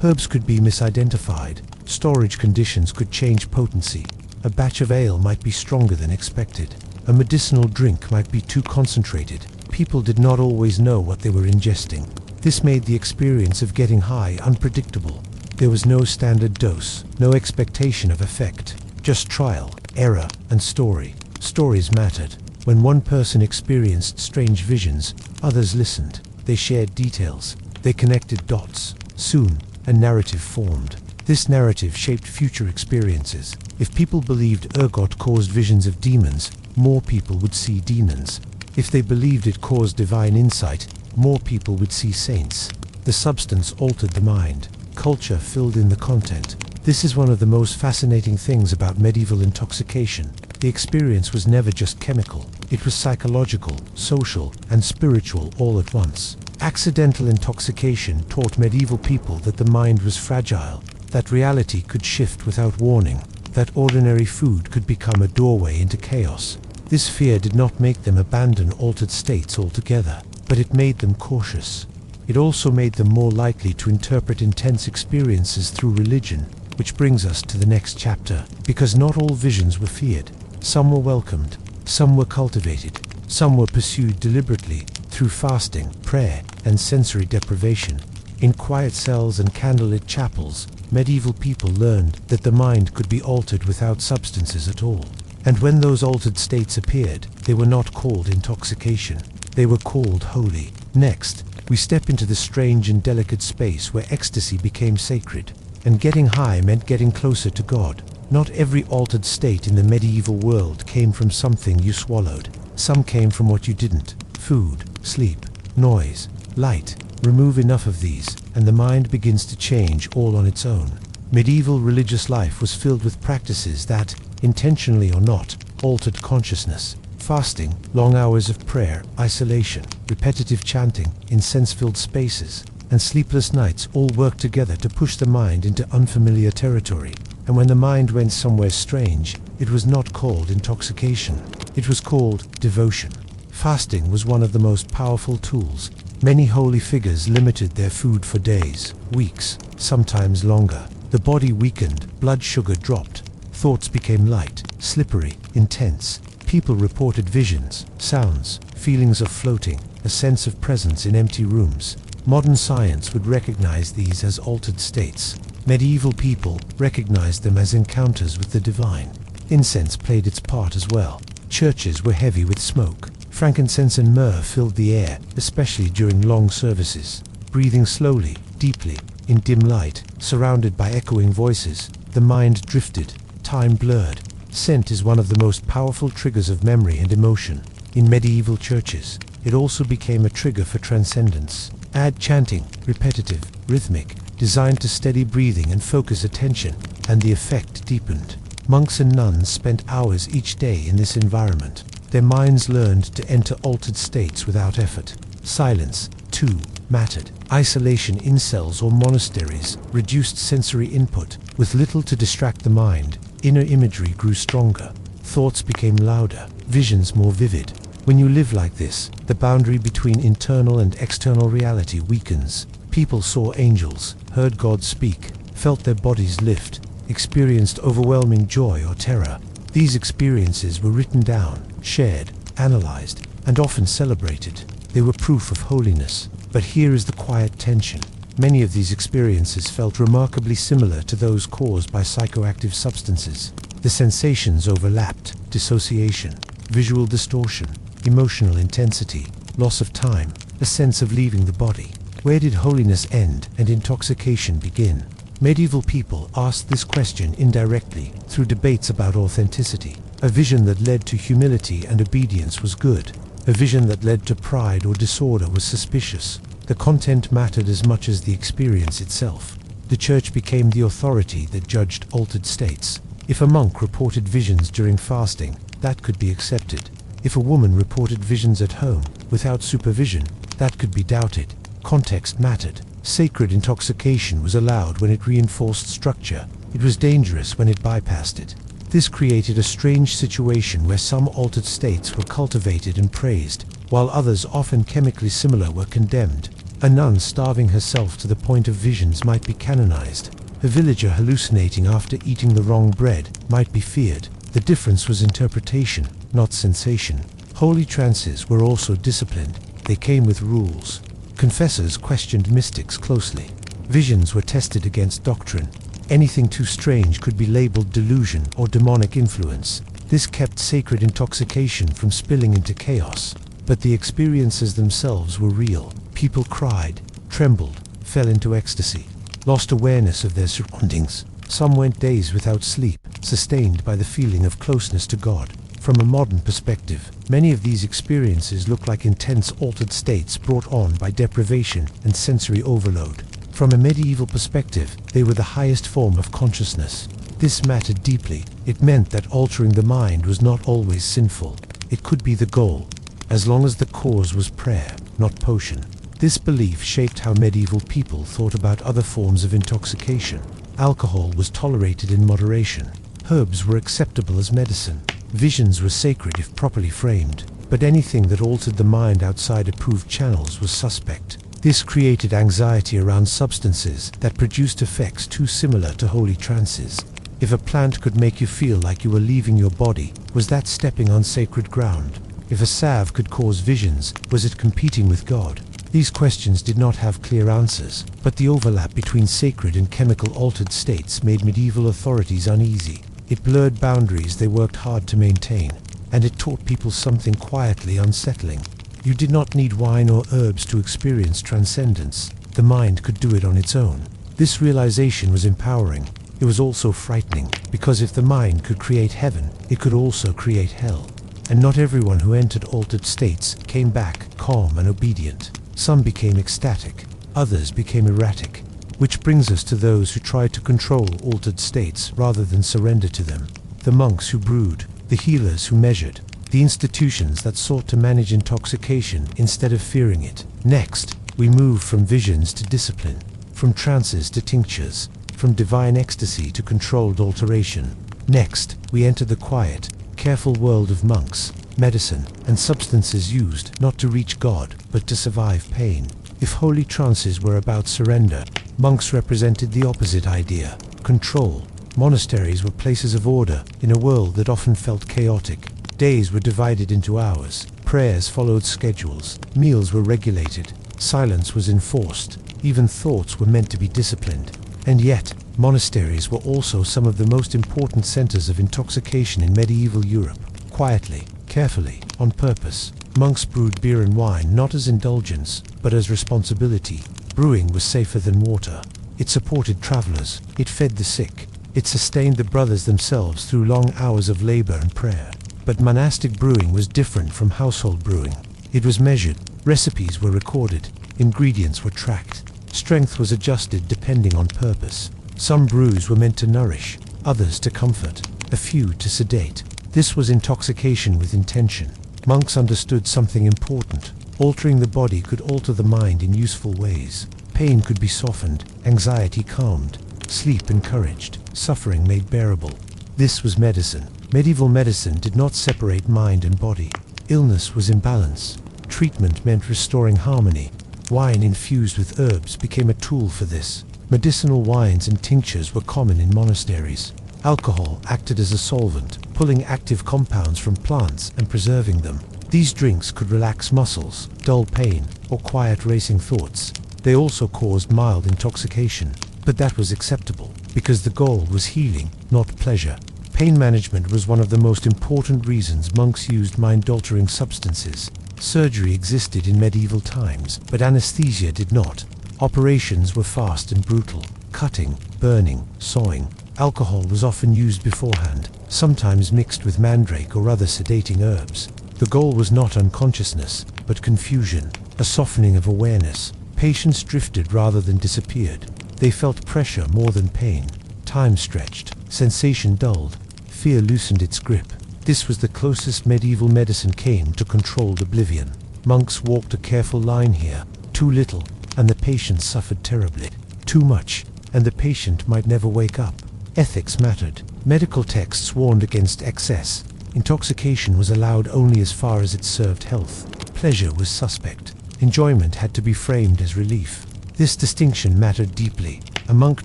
Herbs could be misidentified. Storage conditions could change potency. A batch of ale might be stronger than expected. A medicinal drink might be too concentrated. People did not always know what they were ingesting. This made the experience of getting high unpredictable. There was no standard dose, no expectation of effect, just trial, error, and story. Stories mattered. When one person experienced strange visions, others listened. They shared details. They connected dots. Soon, a narrative formed. This narrative shaped future experiences. If people believed ergot caused visions of demons, more people would see demons. If they believed it caused divine insight, more people would see saints. The substance altered the mind. Culture filled in the content. This is one of the most fascinating things about medieval intoxication. The experience was never just chemical. It was psychological, social, and spiritual all at once. Accidental intoxication taught medieval people that the mind was fragile, that reality could shift without warning, that ordinary food could become a doorway into chaos. This fear did not make them abandon altered states altogether, but it made them cautious. It also made them more likely to interpret intense experiences through religion, which brings us to the next chapter. Because not all visions were feared. Some were welcomed, some were cultivated, some were pursued deliberately through fasting, prayer, and sensory deprivation. In quiet cells and candlelit chapels, medieval people learned that the mind could be altered without substances at all. And when those altered states appeared, they were not called intoxication. They were called holy. Next, we step into the strange and delicate space where ecstasy became sacred. And getting high meant getting closer to God. Not every altered state in the medieval world came from something you swallowed. Some came from what you didn't. Food, sleep, noise, light. Remove enough of these, and the mind begins to change all on its own. Medieval religious life was filled with practices that, intentionally or not, altered consciousness. Fasting, long hours of prayer, isolation, repetitive chanting, incense-filled spaces, and sleepless nights all worked together to push the mind into unfamiliar territory. And when the mind went somewhere strange, it was not called intoxication. It was called devotion. Fasting was one of the most powerful tools. Many holy figures limited their food for days, weeks, sometimes longer. The body weakened, blood sugar dropped, thoughts became light, slippery, intense. People reported visions, sounds, feelings of floating, a sense of presence in empty rooms. Modern science would recognize these as altered states. Medieval people recognized them as encounters with the divine. Incense played its part as well. Churches were heavy with smoke. Frankincense and myrrh filled the air, especially during long services. Breathing slowly, deeply, in dim light, surrounded by echoing voices, the mind drifted, time blurred. Scent is one of the most powerful triggers of memory and emotion. In medieval churches, it also became a trigger for transcendence. Add chanting, repetitive, rhythmic, designed to steady breathing and focus attention, and the effect deepened. Monks and nuns spent hours each day in this environment. Their minds learned to enter altered states without effort. Silence, too, mattered. Isolation in cells or monasteries reduced sensory input. With little to distract the mind, inner imagery grew stronger. Thoughts became louder, visions more vivid. When you live like this, the boundary between internal and external reality weakens. People saw angels, heard God speak, felt their bodies lift, experienced overwhelming joy or terror. These experiences were written down, shared, analyzed, and often celebrated. They were proof of holiness. But here is the quiet tension. Many of these experiences felt remarkably similar to those caused by psychoactive substances. The sensations overlapped: dissociation, visual distortion, emotional intensity, loss of time, a sense of leaving the body. Where did holiness end and intoxication begin? Medieval people asked this question indirectly through debates about authenticity. A vision that led to humility and obedience was good. A vision that led to pride or disorder was suspicious. The content mattered as much as the experience itself. The church became the authority that judged altered states. If a monk reported visions during fasting, that could be accepted. If a woman reported visions at home, without supervision, that could be doubted. Context mattered. Sacred intoxication was allowed when it reinforced structure. It was dangerous when it bypassed it. This created a strange situation where some altered states were cultivated and praised, while others, often chemically similar, were condemned. A nun starving herself to the point of visions might be canonized. A villager hallucinating after eating the wrong bread might be feared. The difference was interpretation, not sensation. Holy trances were also disciplined. They came with rules. Confessors questioned mystics closely. Visions were tested against doctrine. Anything too strange could be labeled delusion or demonic influence. This kept sacred intoxication from spilling into chaos. But the experiences themselves were real. People cried, trembled, fell into ecstasy, lost awareness of their surroundings. Some went days without sleep, sustained by the feeling of closeness to God. From a modern perspective, many of these experiences look like intense altered states brought on by deprivation and sensory overload. From a medieval perspective, they were the highest form of consciousness. This mattered deeply. It meant that altering the mind was not always sinful. It could be the goal, as long as the cause was prayer, not potion. This belief shaped how medieval people thought about other forms of intoxication. Alcohol was tolerated in moderation. Herbs were acceptable as medicine. Visions were sacred if properly framed. But anything that altered the mind outside approved channels was suspect. This created anxiety around substances that produced effects too similar to holy trances. If a plant could make you feel like you were leaving your body, was that stepping on sacred ground? If a salve could cause visions, was it competing with God? These questions did not have clear answers, but the overlap between sacred and chemical altered states made medieval authorities uneasy. It blurred boundaries they worked hard to maintain, and it taught people something quietly unsettling. You did not need wine or herbs to experience transcendence. The mind could do it on its own. This realization was empowering. It was also frightening, because if the mind could create heaven, it could also create hell. And not everyone who entered altered states came back calm and obedient. Some became ecstatic, others became erratic. Which brings us to those who tried to control altered states rather than surrender to them. The monks who brewed, the healers who measured, the institutions that sought to manage intoxication instead of fearing it. Next, we move from visions to discipline, from trances to tinctures, from divine ecstasy to controlled alteration. Next, we enter the quiet, careful world of monks. medicine, and substances used not to reach God, but to survive pain. If holy trances were about surrender, monks represented the opposite idea: control. Monasteries were places of order in a world that often felt chaotic. Days were divided into hours, prayers followed schedules, meals were regulated, silence was enforced, even thoughts were meant to be disciplined. And yet, monasteries were also some of the most important centers of intoxication in medieval Europe. Quietly, carefully, on purpose, monks brewed beer and wine not as indulgence, but as responsibility. Brewing was safer than water. It supported travelers, it fed the sick, it sustained the brothers themselves through long hours of labor and prayer. But monastic brewing was different from household brewing. It was measured, recipes were recorded, ingredients were tracked, strength was adjusted depending on purpose. Some brews were meant to nourish, others to comfort, a few to sedate. This was intoxication with intention. Monks understood something important. Altering the body could alter the mind in useful ways. Pain could be softened, anxiety calmed, sleep encouraged, suffering made bearable. This was medicine. Medieval medicine did not separate mind and body. Illness was imbalance. Treatment meant restoring harmony. Wine infused with herbs became a tool for this. Medicinal wines and tinctures were common in monasteries. Alcohol acted as a solvent, pulling active compounds from plants and preserving them. These drinks could relax muscles, dull pain, or quiet racing thoughts. They also caused mild intoxication, but that was acceptable, because the goal was healing, not pleasure. Pain management was one of the most important reasons monks used mind-altering substances. Surgery existed in medieval times, but anesthesia did not. Operations were fast and brutal. Cutting, burning, sawing. Alcohol was often used beforehand, sometimes mixed with mandrake or other sedating herbs. The goal was not unconsciousness, but confusion, a softening of awareness. Patients drifted rather than disappeared. They felt pressure more than pain. Time stretched, sensation dulled, fear loosened its grip. This was the closest medieval medicine came to controlled oblivion. Monks walked a careful line here. Too little, and the patient suffered terribly. Too much, and the patient might never wake up. Ethics mattered. Medical texts warned against excess. Intoxication was allowed only as far as it served health. Pleasure was suspect. Enjoyment had to be framed as relief. This distinction mattered deeply. A monk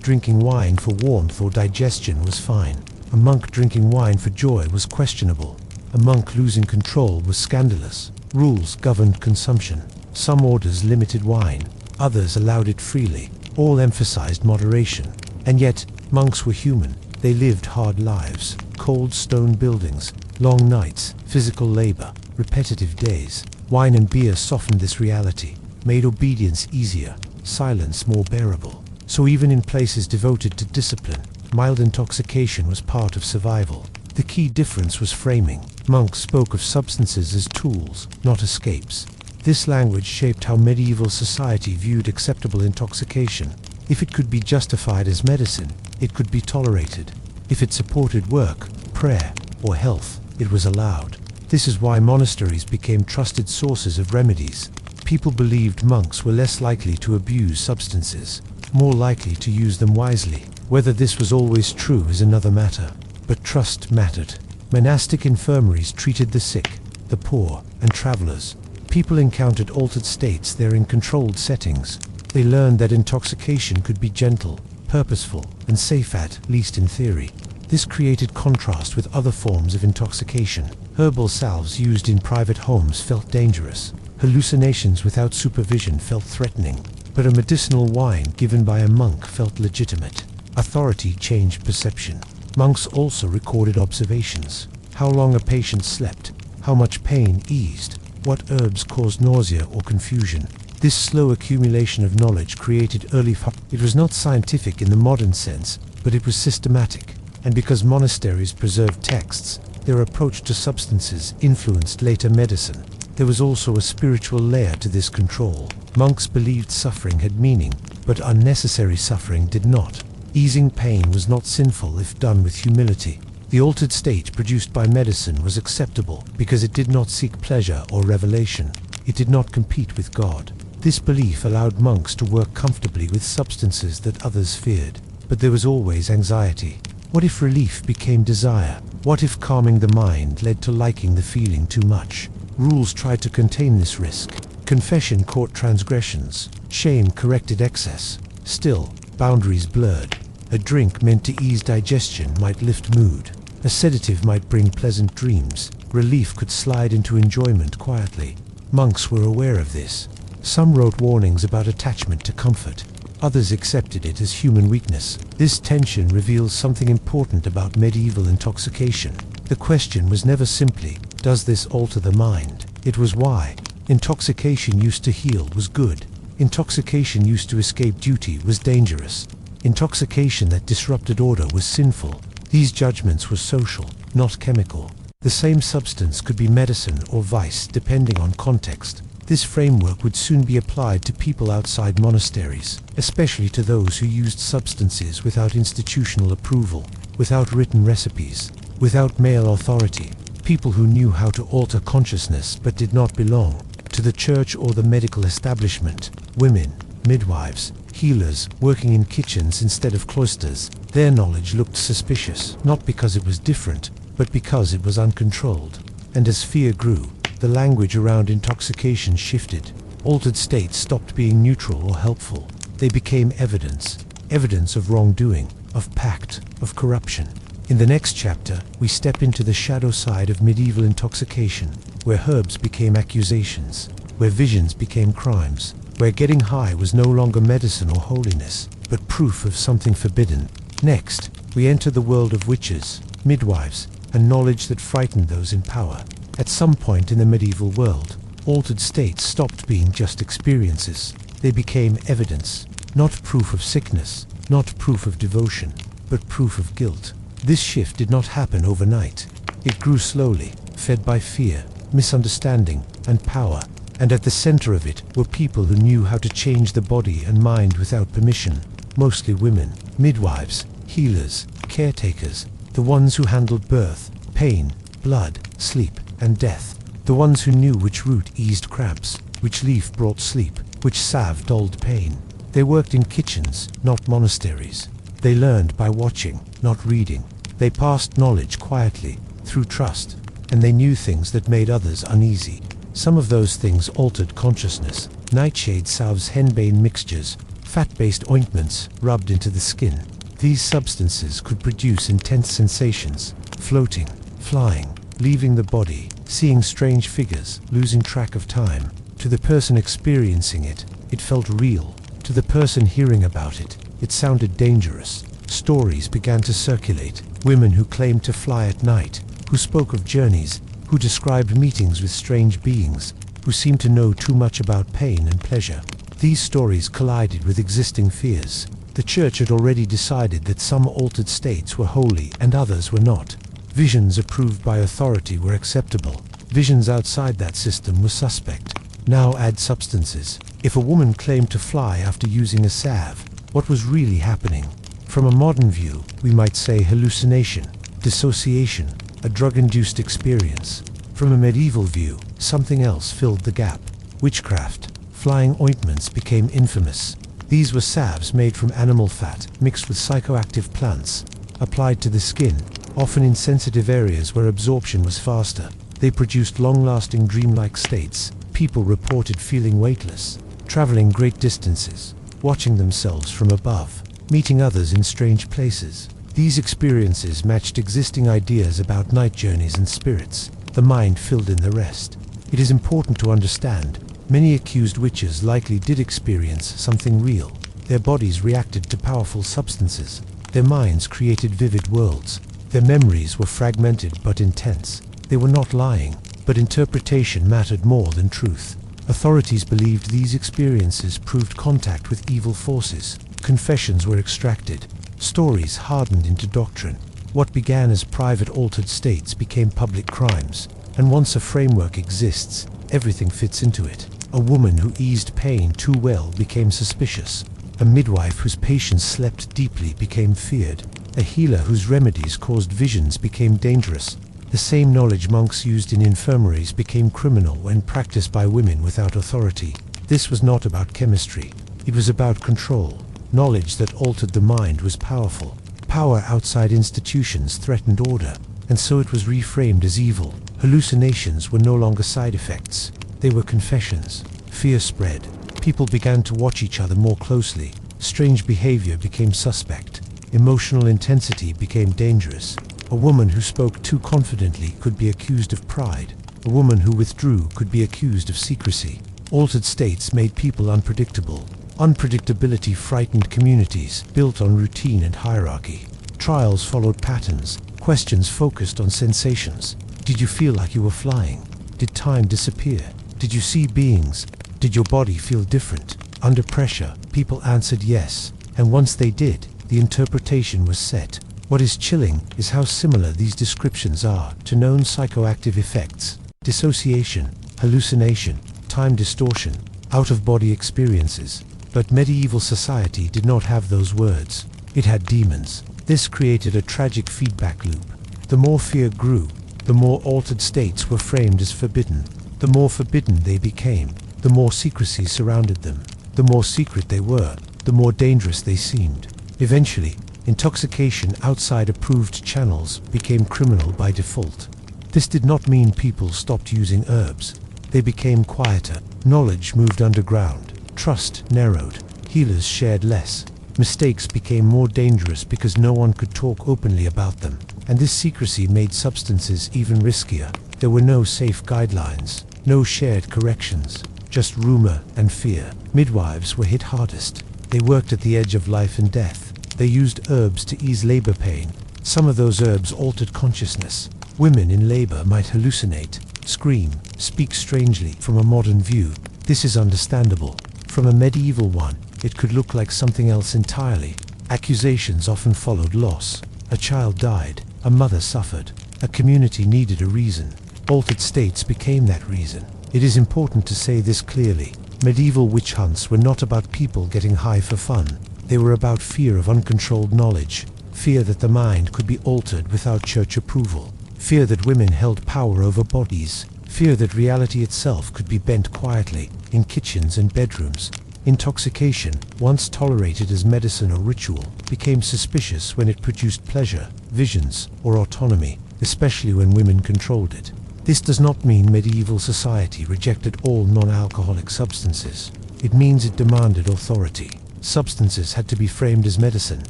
drinking wine for warmth or digestion was fine. A monk drinking wine for joy was questionable. A monk losing control was scandalous. Rules governed consumption. Some orders limited wine, others allowed it freely. All emphasized moderation. And yet, monks were human. They lived hard lives. Cold stone buildings, long nights, physical labor, repetitive days. Wine and beer softened this reality, made obedience easier, silence more bearable. So even in places devoted to discipline, mild intoxication was part of survival. The key difference was framing. Monks spoke of substances as tools, not escapes. This language shaped how medieval society viewed acceptable intoxication. If it could be justified as medicine, it could be tolerated. If it supported work, prayer, or health, it was allowed. This is why monasteries became trusted sources of remedies. People believed monks were less likely to abuse substances, more likely to use them wisely. Whether this was always true is another matter, but trust mattered. Monastic infirmaries treated the sick, the poor, and travelers. People encountered altered states there in controlled settings. They learned that intoxication could be gentle, purposeful, and safe at least in theory. This created contrast with other forms of intoxication. Herbal salves used in private homes felt dangerous. Hallucinations without supervision felt threatening. But a medicinal wine given by a monk felt legitimate. Authority changed perception. Monks also recorded observations. How long a patient slept, how much pain eased, what herbs caused nausea or confusion. This slow accumulation of knowledge created early It was not scientific in the modern sense, but it was systematic. And because monasteries preserved texts, their approach to substances influenced later medicine. There was also a spiritual layer to this control. Monks believed suffering had meaning, but unnecessary suffering did not. Easing pain was not sinful if done with humility. The altered state produced by medicine was acceptable because it did not seek pleasure or revelation. It did not compete with God. This belief allowed monks to work comfortably with substances that others feared. But there was always anxiety. What if relief became desire? What if calming the mind led to liking the feeling too much? Rules tried to contain this risk. Confession caught transgressions. Shame corrected excess. Still, boundaries blurred. A drink meant to ease digestion might lift mood. A sedative might bring pleasant dreams. Relief could slide into enjoyment quietly. Monks were aware of this. Some wrote warnings about attachment to comfort. Others accepted it as human weakness. This tension reveals something important about medieval intoxication. The question was never simply, does this alter the mind? It was why. Intoxication used to heal was good. Intoxication used to escape duty was dangerous. Intoxication that disrupted order was sinful. These judgments were social, not chemical. The same substance could be medicine or vice depending on context. This framework would soon be applied to people outside monasteries, especially to those who used substances without institutional approval, without written recipes, without male authority. People who knew how to alter consciousness but did not belong to the church or the medical establishment. Women, midwives, healers working in kitchens instead of cloisters. Their knowledge looked suspicious, not because it was different, but because it was uncontrolled. And as fear grew, the language around intoxication shifted. Altered states stopped being neutral or helpful. They became evidence. Evidence of wrongdoing, of pact, of corruption. In the next chapter, we step into the shadow side of medieval intoxication, where herbs became accusations, where visions became crimes, where getting high was no longer medicine or holiness, but proof of something forbidden. Next, we enter the world of witches, midwives, and knowledge that frightened those in power. At some point in the medieval world, altered states stopped being just experiences. They became evidence, not proof of sickness, not proof of devotion, but proof of guilt. This shift did not happen overnight. It grew slowly, fed by fear, misunderstanding, and power. And at the center of it were people who knew how to change the body and mind without permission. Mostly women, midwives, healers, caretakers, the ones who handled birth, pain, blood, sleep, and death. The ones who knew which root eased cramps, which leaf brought sleep, which salve dulled pain. They worked in kitchens, not monasteries. They learned by watching, not reading. They passed knowledge quietly, through trust, and they knew things that made others uneasy. Some of those things altered consciousness. Nightshade salves, henbane mixtures, fat-based ointments rubbed into the skin. These substances could produce intense sensations, floating, flying, leaving the body, seeing strange figures, losing track of time. To the person experiencing it, it felt real. To the person hearing about it, it sounded dangerous. Stories began to circulate. Women who claimed to fly at night, who spoke of journeys, who described meetings with strange beings, who seemed to know too much about pain and pleasure. These stories collided with existing fears. The church had already decided that some altered states were holy and others were not. Visions approved by authority were acceptable. Visions outside that system were suspect. Now add substances. If a woman claimed to fly after using a salve, what was really happening? From a modern view, we might say hallucination, dissociation, a drug-induced experience. From a medieval view, something else filled the gap. Witchcraft. Flying ointments became infamous. These were salves made from animal fat, mixed with psychoactive plants, applied to the skin, often in sensitive areas where absorption was faster. They produced long-lasting dreamlike states. People reported feeling weightless, traveling great distances, watching themselves from above, meeting others in strange places. These experiences matched existing ideas about night journeys and spirits. The mind filled in the rest. It is important to understand, many accused witches likely did experience something real. Their bodies reacted to powerful substances. Their minds created vivid worlds. Their memories were fragmented but intense. They were not lying, but interpretation mattered more than truth. Authorities believed these experiences proved contact with evil forces. Confessions were extracted. Stories hardened into doctrine. What began as private altered states became public crimes. And once a framework exists, everything fits into it. A woman who eased pain too well became suspicious. A midwife whose patients slept deeply became feared. A healer whose remedies caused visions became dangerous. The same knowledge monks used in infirmaries became criminal when practiced by women without authority. This was not about chemistry. It was about control. Knowledge that altered the mind was powerful. Power outside institutions threatened order, and so it was reframed as evil. Hallucinations were no longer side effects. They were confessions. Fear spread. People began to watch each other more closely. Strange behavior became suspect. Emotional intensity became dangerous. A woman who spoke too confidently could be accused of pride. A woman who withdrew could be accused of secrecy. Altered states made people unpredictable. Unpredictability frightened communities built on routine and hierarchy. Trials followed patterns. Questions focused on sensations. Did you feel like you were flying? Did time disappear? Did you see beings? Did your body feel different? Under pressure, people answered yes, and once they did, the interpretation was set. What is chilling is how similar these descriptions are to known psychoactive effects: dissociation, hallucination, time distortion, out-of-body experiences. But medieval society did not have those words. It had demons. This created a tragic feedback loop. The more fear grew, the more altered states were framed as forbidden. The more forbidden they became, the more secrecy surrounded them. The more secret they were, the more dangerous they seemed. Eventually, intoxication outside approved channels became criminal by default. This did not mean people stopped using herbs. They became quieter. Knowledge moved underground. Trust narrowed. Healers shared less. Mistakes became more dangerous because no one could talk openly about them. And this secrecy made substances even riskier. There were no safe guidelines, no shared corrections, just rumor and fear. Midwives were hit hardest. They worked at the edge of life and death. They used herbs to ease labor pain. Some of those herbs altered consciousness. Women in labor might hallucinate, scream, speak strangely. From a modern view, this is understandable. From a medieval one, it could look like something else entirely. Accusations often followed loss. A child died, a mother suffered, a community needed a reason. Altered states became that reason. It is important to say this clearly. Medieval witch hunts were not about people getting high for fun. They were about fear of uncontrolled knowledge, fear that the mind could be altered without church approval, fear that women held power over bodies, fear that reality itself could be bent quietly, in kitchens and bedrooms. Intoxication, once tolerated as medicine or ritual, became suspicious when it produced pleasure, visions, or autonomy, especially when women controlled it. This does not mean medieval society rejected all non-alcoholic substances. It means it demanded authority. Substances had to be framed as medicine,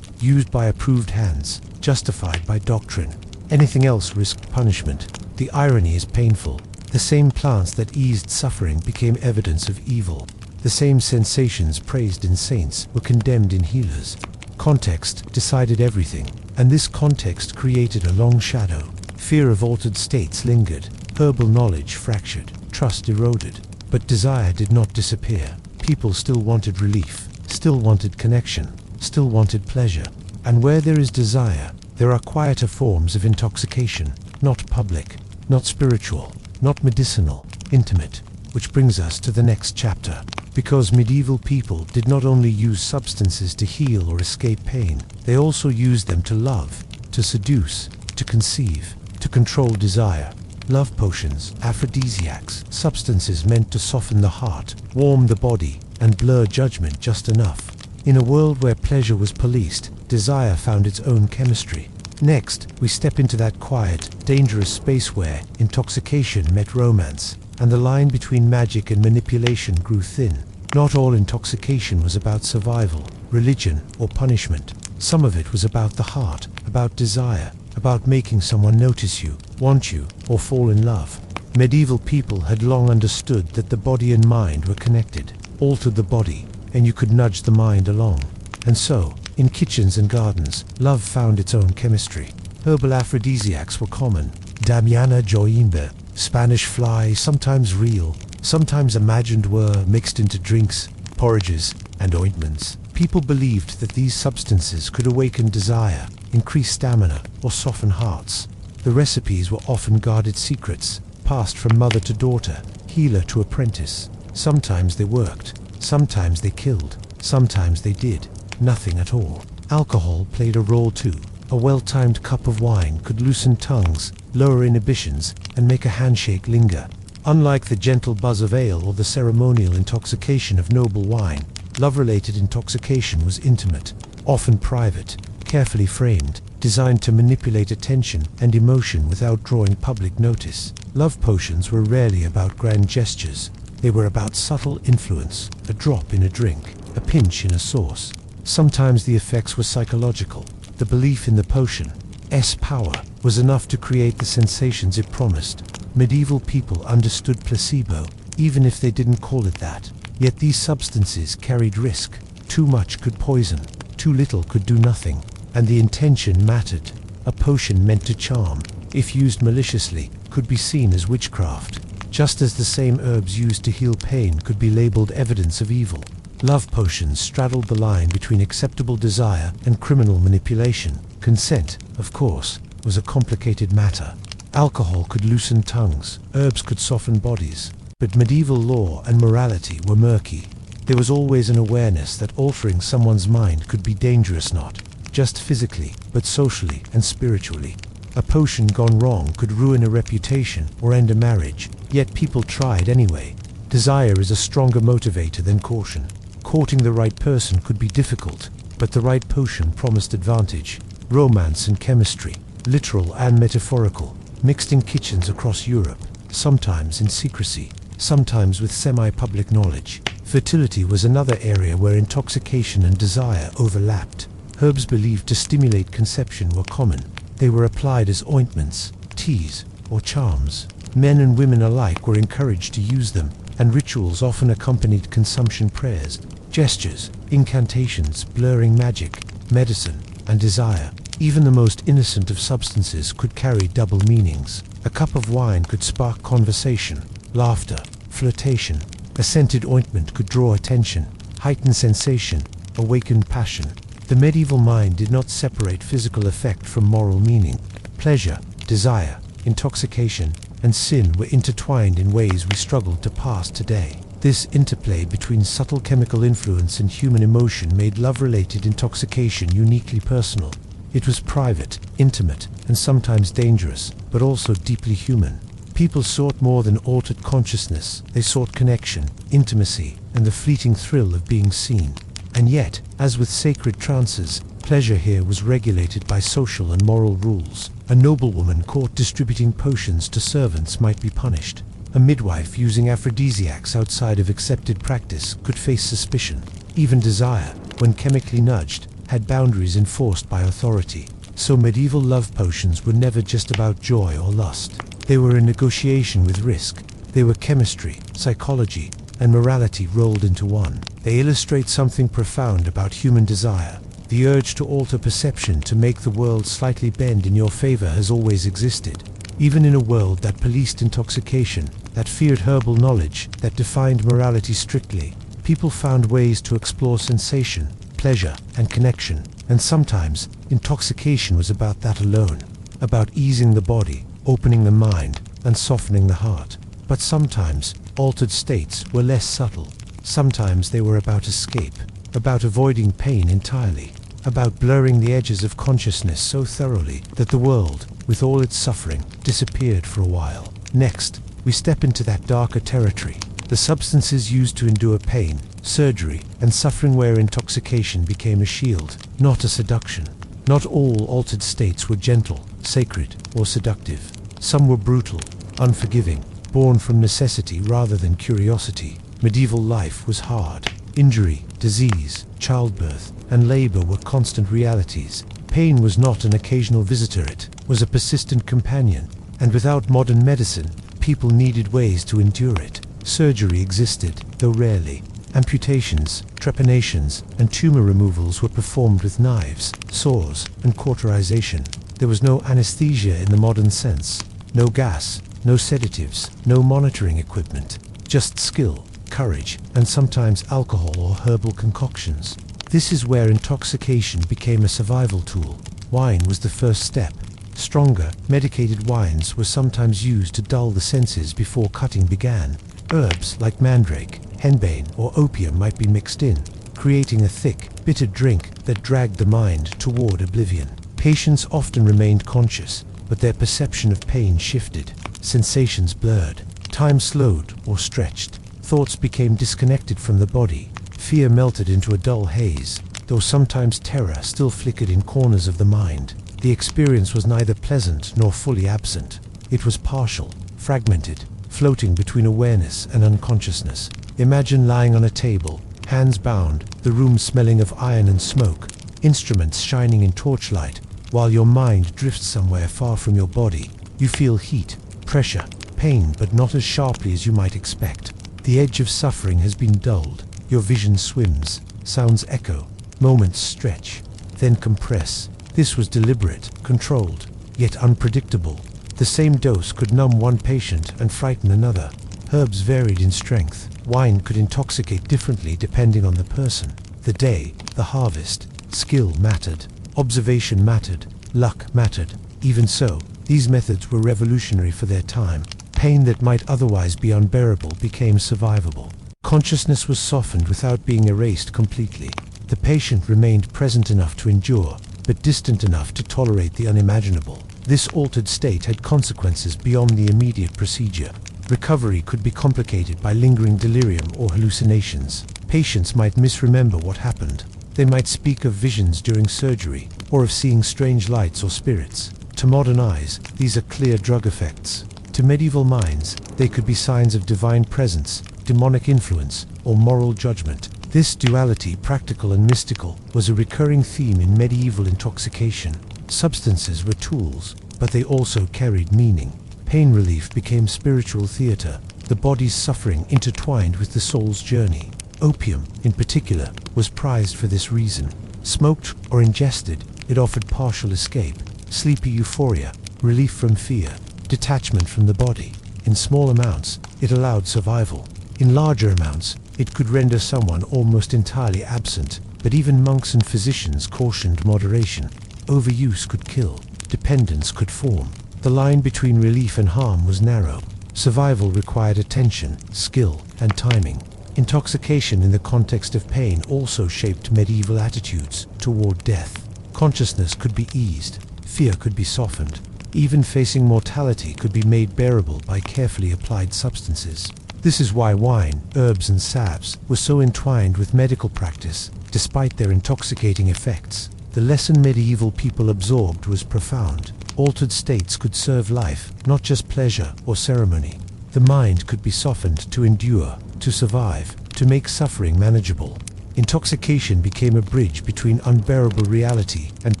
used by approved hands, justified by doctrine. Anything else risked punishment. The irony is painful. The same plants that eased suffering became evidence of evil. The same sensations praised in saints were condemned in healers. Context decided everything, and this context created a long shadow. Fear of altered states lingered. Herbal knowledge fractured. Trust eroded. But desire did not disappear. People still wanted relief, still wanted connection, still wanted pleasure. And where there is desire, there are quieter forms of intoxication, not public, not spiritual, not medicinal, intimate. Which brings us to the next chapter. Because medieval people did not only use substances to heal or escape pain, they also used them to love, to seduce, to conceive, to control desire. Love potions, aphrodisiacs, substances meant to soften the heart, warm the body, and blur judgment just enough. In a world where pleasure was policed, desire found its own chemistry. Next, we step into that quiet, dangerous space where intoxication met romance, and the line between magic and manipulation grew thin. Not all intoxication was about survival, religion, or punishment. Some of it was about the heart, about desire, about making someone notice you, want you, or fall in love. Medieval people had long understood that the body and mind were connected. Altered the body, and you could nudge the mind along. And so, in kitchens and gardens, love found its own chemistry. Herbal aphrodisiacs were common. Damiana joimbe, Spanish fly, sometimes real, sometimes imagined, were mixed into drinks, porridges, and ointments. People believed that these substances could awaken desire, increase stamina, or soften hearts. The recipes were often guarded secrets, passed from mother to daughter, healer to apprentice. Sometimes they worked, sometimes they killed, sometimes they did nothing at all. Alcohol played a role too. A well-timed cup of wine could loosen tongues, lower inhibitions, and make a handshake linger. Unlike the gentle buzz of ale or the ceremonial intoxication of noble wine, love-related intoxication was intimate, often private, carefully framed, designed to manipulate attention and emotion without drawing public notice. Love potions were rarely about grand gestures. They were about subtle influence, a drop in a drink, a pinch in a sauce. Sometimes the effects were psychological. The belief in the potion's power was enough to create the sensations it promised. Medieval people understood placebo, even if they didn't call it that. Yet these substances carried risk. Too much could poison, too little could do nothing, and the intention mattered. A potion meant to charm, if used maliciously, could be seen as witchcraft, just as the same herbs used to heal pain could be labeled evidence of evil. Love potions straddled the line between acceptable desire and criminal manipulation. Consent, of course, was a complicated matter. Alcohol could loosen tongues, herbs could soften bodies, but medieval law and morality were murky. There was always an awareness that altering someone's mind could be dangerous, not just physically, but socially and spiritually. A potion gone wrong could ruin a reputation or end a marriage, yet people tried anyway. Desire is a stronger motivator than caution. Courting the right person could be difficult, but the right potion promised advantage. Romance and chemistry, literal and metaphorical, mixed in kitchens across Europe, sometimes in secrecy, sometimes with semi-public knowledge. Fertility was another area where intoxication and desire overlapped. Herbs believed to stimulate conception were common. They were applied as ointments, teas, or charms. Men and women alike were encouraged to use them, and rituals often accompanied consumption prayers, gestures, incantations, blurring magic, medicine, and desire. Even the most innocent of substances could carry double meanings. A cup of wine could spark conversation, laughter, flirtation. A scented ointment could draw attention, heighten sensation, awaken passion. The medieval mind did not separate physical effect from moral meaning. Pleasure, desire, intoxication, and sin were intertwined in ways we struggle to pass today. This interplay between subtle chemical influence and human emotion made love-related intoxication uniquely personal. It was private, intimate, and sometimes dangerous, but also deeply human. People sought more than altered consciousness. They sought connection, intimacy, and the fleeting thrill of being seen. And yet, as with sacred trances, pleasure here was regulated by social and moral rules. A noblewoman caught distributing potions to servants might be punished. A midwife using aphrodisiacs outside of accepted practice could face suspicion. Even desire, when chemically nudged, had boundaries enforced by authority. So medieval love potions were never just about joy or lust. They were a negotiation with risk. They were chemistry, psychology, and morality rolled into one. They illustrate something profound about human desire. The urge to alter perception, to make the world slightly bend in your favor, has always existed. Even in a world that policed intoxication, that feared herbal knowledge, that defined morality strictly, people found ways to explore sensation, pleasure, and connection. And sometimes, intoxication was about that alone, about easing the body, opening the mind, and softening the heart. But sometimes, altered states were less subtle. Sometimes they were about escape, about avoiding pain entirely, about blurring the edges of consciousness so thoroughly that the world, with all its suffering, disappeared for a while. Next, we step into that darker territory, the substances used to endure pain, surgery, and suffering, where intoxication became a shield, not a seduction. Not all altered states were gentle, sacred, or seductive. Some were brutal, unforgiving, born from necessity rather than curiosity. Medieval life was hard. Injury, disease, childbirth, and labor were constant realities. Pain was not an occasional visitor, it was a persistent companion. And without modern medicine, people needed ways to endure it. Surgery existed, though rarely. Amputations, trepanations, and tumor removals were performed with knives, saws, and cauterization. There was no anesthesia in the modern sense. No gas, no sedatives, no monitoring equipment. Just skill, courage, and sometimes alcohol or herbal concoctions. This is where intoxication became a survival tool. Wine was the first step. Stronger, medicated wines were sometimes used to dull the senses before cutting began. Herbs like mandrake, henbane, or opium might be mixed in, creating a thick, bitter drink that dragged the mind toward oblivion. Patients often remained conscious, but their perception of pain shifted. Sensations blurred. Time slowed or stretched. Thoughts became disconnected from the body. Fear melted into a dull haze. though sometimes terror still flickered in corners of the mind. The experience was neither pleasant nor fully absent. It was partial, fragmented, floating between awareness and unconsciousness. Imagine lying on a table, hands bound, the room smelling of iron and smoke, instruments shining in torchlight, while your mind drifts somewhere far from your body. You feel heat, pressure, pain, but not as sharply as you might expect. The edge of suffering has been dulled. Your vision swims, sounds echo, moments stretch, then compress. This was deliberate, controlled, yet unpredictable. The same dose could numb one patient and frighten another. Herbs varied in strength. Wine could intoxicate differently depending on the person, the day, the harvest. Skill mattered. Observation mattered. Luck mattered. Even so, these methods were revolutionary for their time. Pain that might otherwise be unbearable became survivable. Consciousness was softened without being erased completely. The patient remained present enough to endure, but distant enough to tolerate the unimaginable. This altered state had consequences beyond the immediate procedure. Recovery could be complicated by lingering delirium or hallucinations. Patients might misremember what happened. They might speak of visions during surgery, or of seeing strange lights or spirits. To modern eyes, these are clear drug effects. To medieval minds, they could be signs of divine presence, demonic influence, or moral judgment. This duality, practical and mystical, was a recurring theme in medieval intoxication. Substances were tools, but they also carried meaning. Pain relief became spiritual theater, the body's suffering intertwined with the soul's journey. Opium, in particular, was prized for this reason. Smoked or ingested, it offered partial escape, sleepy euphoria, relief from fear, detachment from the body. In small amounts, it allowed survival. In larger amounts, it could render someone almost entirely absent, but even monks and physicians cautioned moderation. Overuse could kill, dependence could form. The line between relief and harm was narrow. Survival required attention, skill, and timing. Intoxication in the context of pain also shaped medieval attitudes toward death. Consciousness could be eased, fear could be softened. Even facing mortality could be made bearable by carefully applied substances. This is why wine, herbs, and salves were so entwined with medical practice, despite their intoxicating effects. The lesson medieval people absorbed was profound. Altered states could serve life, not just pleasure or ceremony. The mind could be softened to endure, to survive, to make suffering manageable. Intoxication became a bridge between unbearable reality and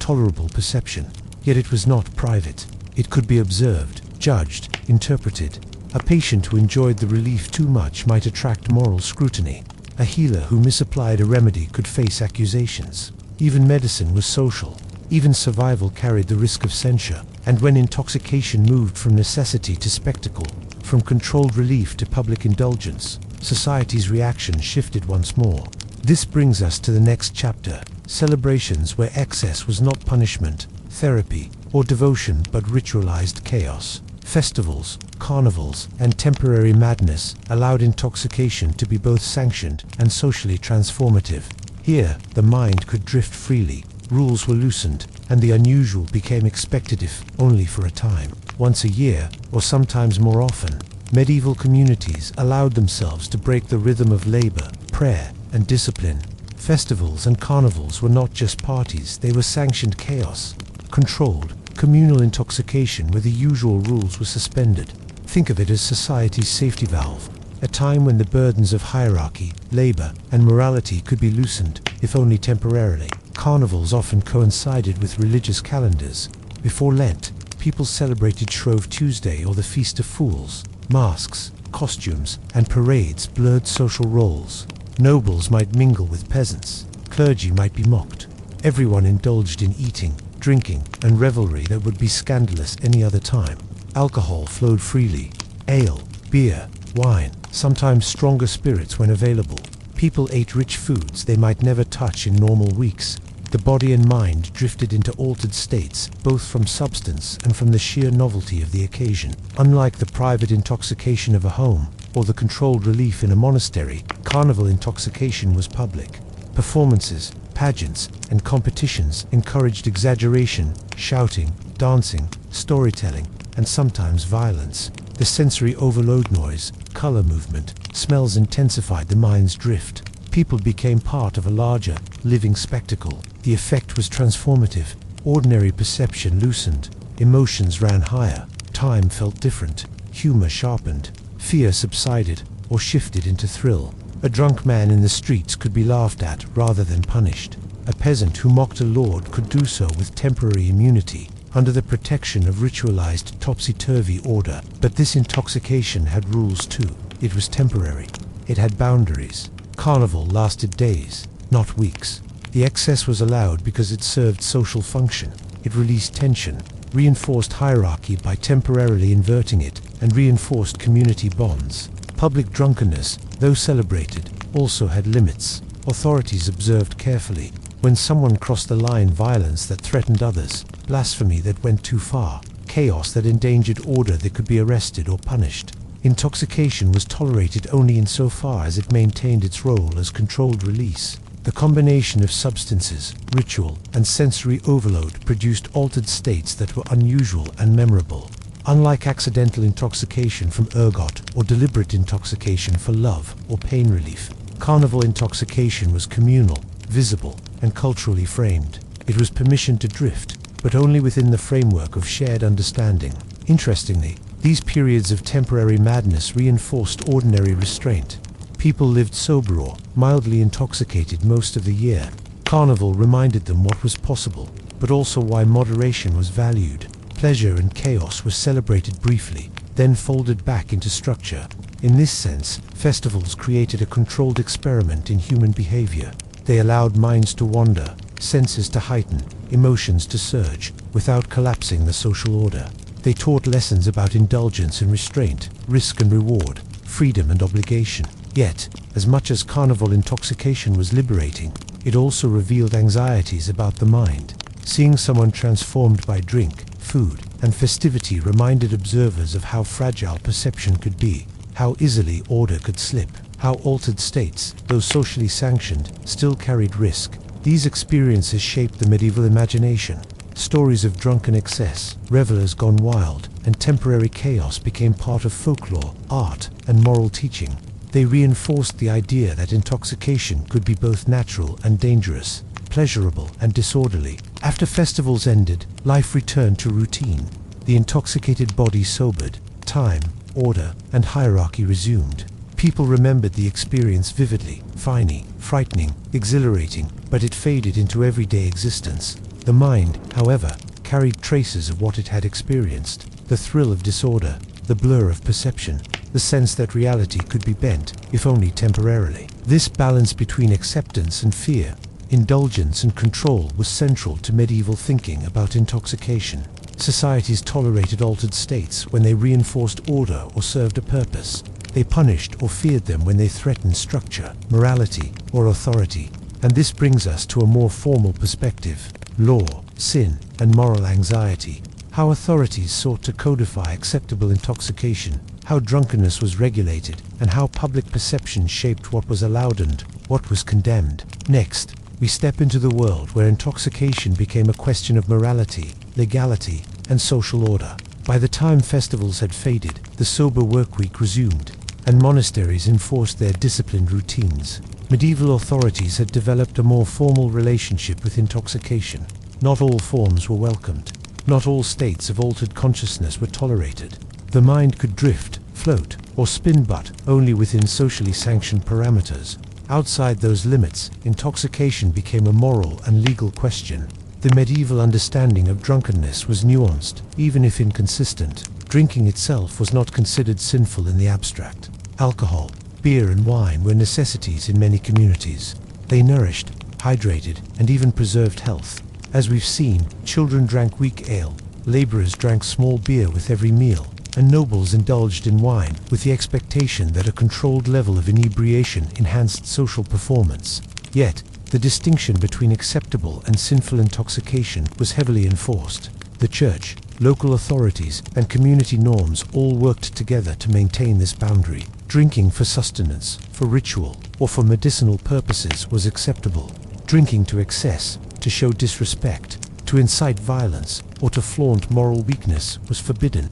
tolerable perception. Yet it was not private. It could be observed, judged, interpreted. A patient who enjoyed the relief too much might attract moral scrutiny. A healer who misapplied a remedy could face accusations. Even medicine was social. Even survival carried the risk of censure. And when intoxication moved from necessity to spectacle, from controlled relief to public indulgence, society's reaction shifted once more. This brings us to the next chapter, celebrations where excess was not punishment, therapy, or devotion but ritualized chaos. Festivals, carnivals, and temporary madness allowed intoxication to be both sanctioned and socially transformative. Here, the mind could drift freely, rules were loosened, and the unusual became expected if only for a time. Once a year, or sometimes more often, medieval communities allowed themselves to break the rhythm of labor, prayer, and discipline. Festivals and carnivals were not just parties, they were sanctioned chaos, controlled, communal intoxication where the usual rules were suspended. Think of it as society's safety valve, a time when the burdens of hierarchy, labor, and morality could be loosened, if only temporarily. Carnivals often coincided with religious calendars. Before Lent, people celebrated Shrove Tuesday or the Feast of Fools. Masks, costumes, and parades blurred social roles. Nobles might mingle with peasants. Clergy might be mocked. Everyone indulged in eating, drinking, and revelry that would be scandalous any other time. Alcohol flowed freely. Ale, beer, wine, sometimes stronger spirits when available. People ate rich foods they might never touch in normal weeks. The body and mind drifted into altered states, both from substance and from the sheer novelty of the occasion. Unlike the private intoxication of a home, or the controlled relief in a monastery, carnival intoxication was public. Performances, pageants, and competitions encouraged exaggeration, shouting, dancing, storytelling, and sometimes violence. The sensory overload noise, color movement, smells intensified the mind's drift. People became part of a larger, living spectacle. The effect was transformative. Ordinary perception loosened, emotions ran higher, time felt different, humor sharpened, fear subsided or shifted into thrill. A drunk man in the streets could be laughed at rather than punished. A peasant who mocked a lord could do so with temporary immunity, under the protection of ritualized topsy-turvy order. But this intoxication had rules too. It was temporary. It had boundaries. Carnival lasted days, not weeks. The excess was allowed because it served social function. It released tension, reinforced hierarchy by temporarily inverting it, and reinforced community bonds. Public drunkenness, though celebrated, also had limits. Authorities observed carefully. When someone crossed the line, violence that threatened others, blasphemy that went too far, chaos that endangered order, they could be arrested or punished. Intoxication was tolerated only insofar as it maintained its role as controlled release. The combination of substances, ritual, and sensory overload produced altered states that were unusual and memorable. Unlike accidental intoxication from ergot or deliberate intoxication for love or pain relief, carnival intoxication was communal, visible, and culturally framed. It was permission to drift, but only within the framework of shared understanding. Interestingly, these periods of temporary madness reinforced ordinary restraint. People lived sober or mildly intoxicated most of the year. Carnival reminded them what was possible, but also why moderation was valued. Pleasure and chaos were celebrated briefly, then folded back into structure. In this sense, festivals created a controlled experiment in human behavior. They allowed minds to wander, senses to heighten, emotions to surge, without collapsing the social order. They taught lessons about indulgence and restraint, risk and reward, freedom and obligation. Yet, as much as carnival intoxication was liberating, it also revealed anxieties about the mind. Seeing someone transformed by drink, food, and festivity reminded observers of how fragile perception could be, how easily order could slip, how altered states, though socially sanctioned, still carried risk. These experiences shaped the medieval imagination. Stories of drunken excess, revelers gone wild, and temporary chaos became part of folklore, art, and moral teaching. They reinforced the idea that intoxication could be both natural and dangerous, pleasurable and disorderly. After festivals ended, life returned to routine. The intoxicated body sobered, time, order, and hierarchy resumed. People remembered the experience vividly, fine, frightening, exhilarating, but it faded into everyday existence. The mind, however, carried traces of what it had experienced: the thrill of disorder, the blur of perception, the sense that reality could be bent, if only temporarily. This balance between acceptance and fear, indulgence and control, was central to medieval thinking about intoxication. Societies tolerated altered states when they reinforced order or served a purpose. They punished or feared them when they threatened structure, morality, or authority. And this brings us to a more formal perspective: law, sin, and moral anxiety. How authorities sought to codify acceptable intoxication, how drunkenness was regulated, and how public perception shaped what was allowed and what was condemned. Next, we step into the world where intoxication became a question of morality, legality, and social order. By the time festivals had faded, the sober workweek resumed, and monasteries enforced their disciplined routines. Medieval authorities had developed a more formal relationship with intoxication. Not all forms were welcomed. Not all states of altered consciousness were tolerated. The mind could drift, float, or spin, but only within socially sanctioned parameters. Outside those limits, intoxication became a moral and legal question. The medieval understanding of drunkenness was nuanced, even if inconsistent. Drinking itself was not considered sinful in the abstract. Alcohol, beer and wine were necessities in many communities. They nourished, hydrated, and even preserved health. As we've seen, children drank weak ale, laborers drank small beer with every meal, and nobles indulged in wine with the expectation that a controlled level of inebriation enhanced social performance. Yet, the distinction between acceptable and sinful intoxication was heavily enforced. The church, local authorities, and community norms all worked together to maintain this boundary. Drinking for sustenance, for ritual, or for medicinal purposes was acceptable. Drinking to excess, to show disrespect, to incite violence, or to flaunt moral weakness was forbidden.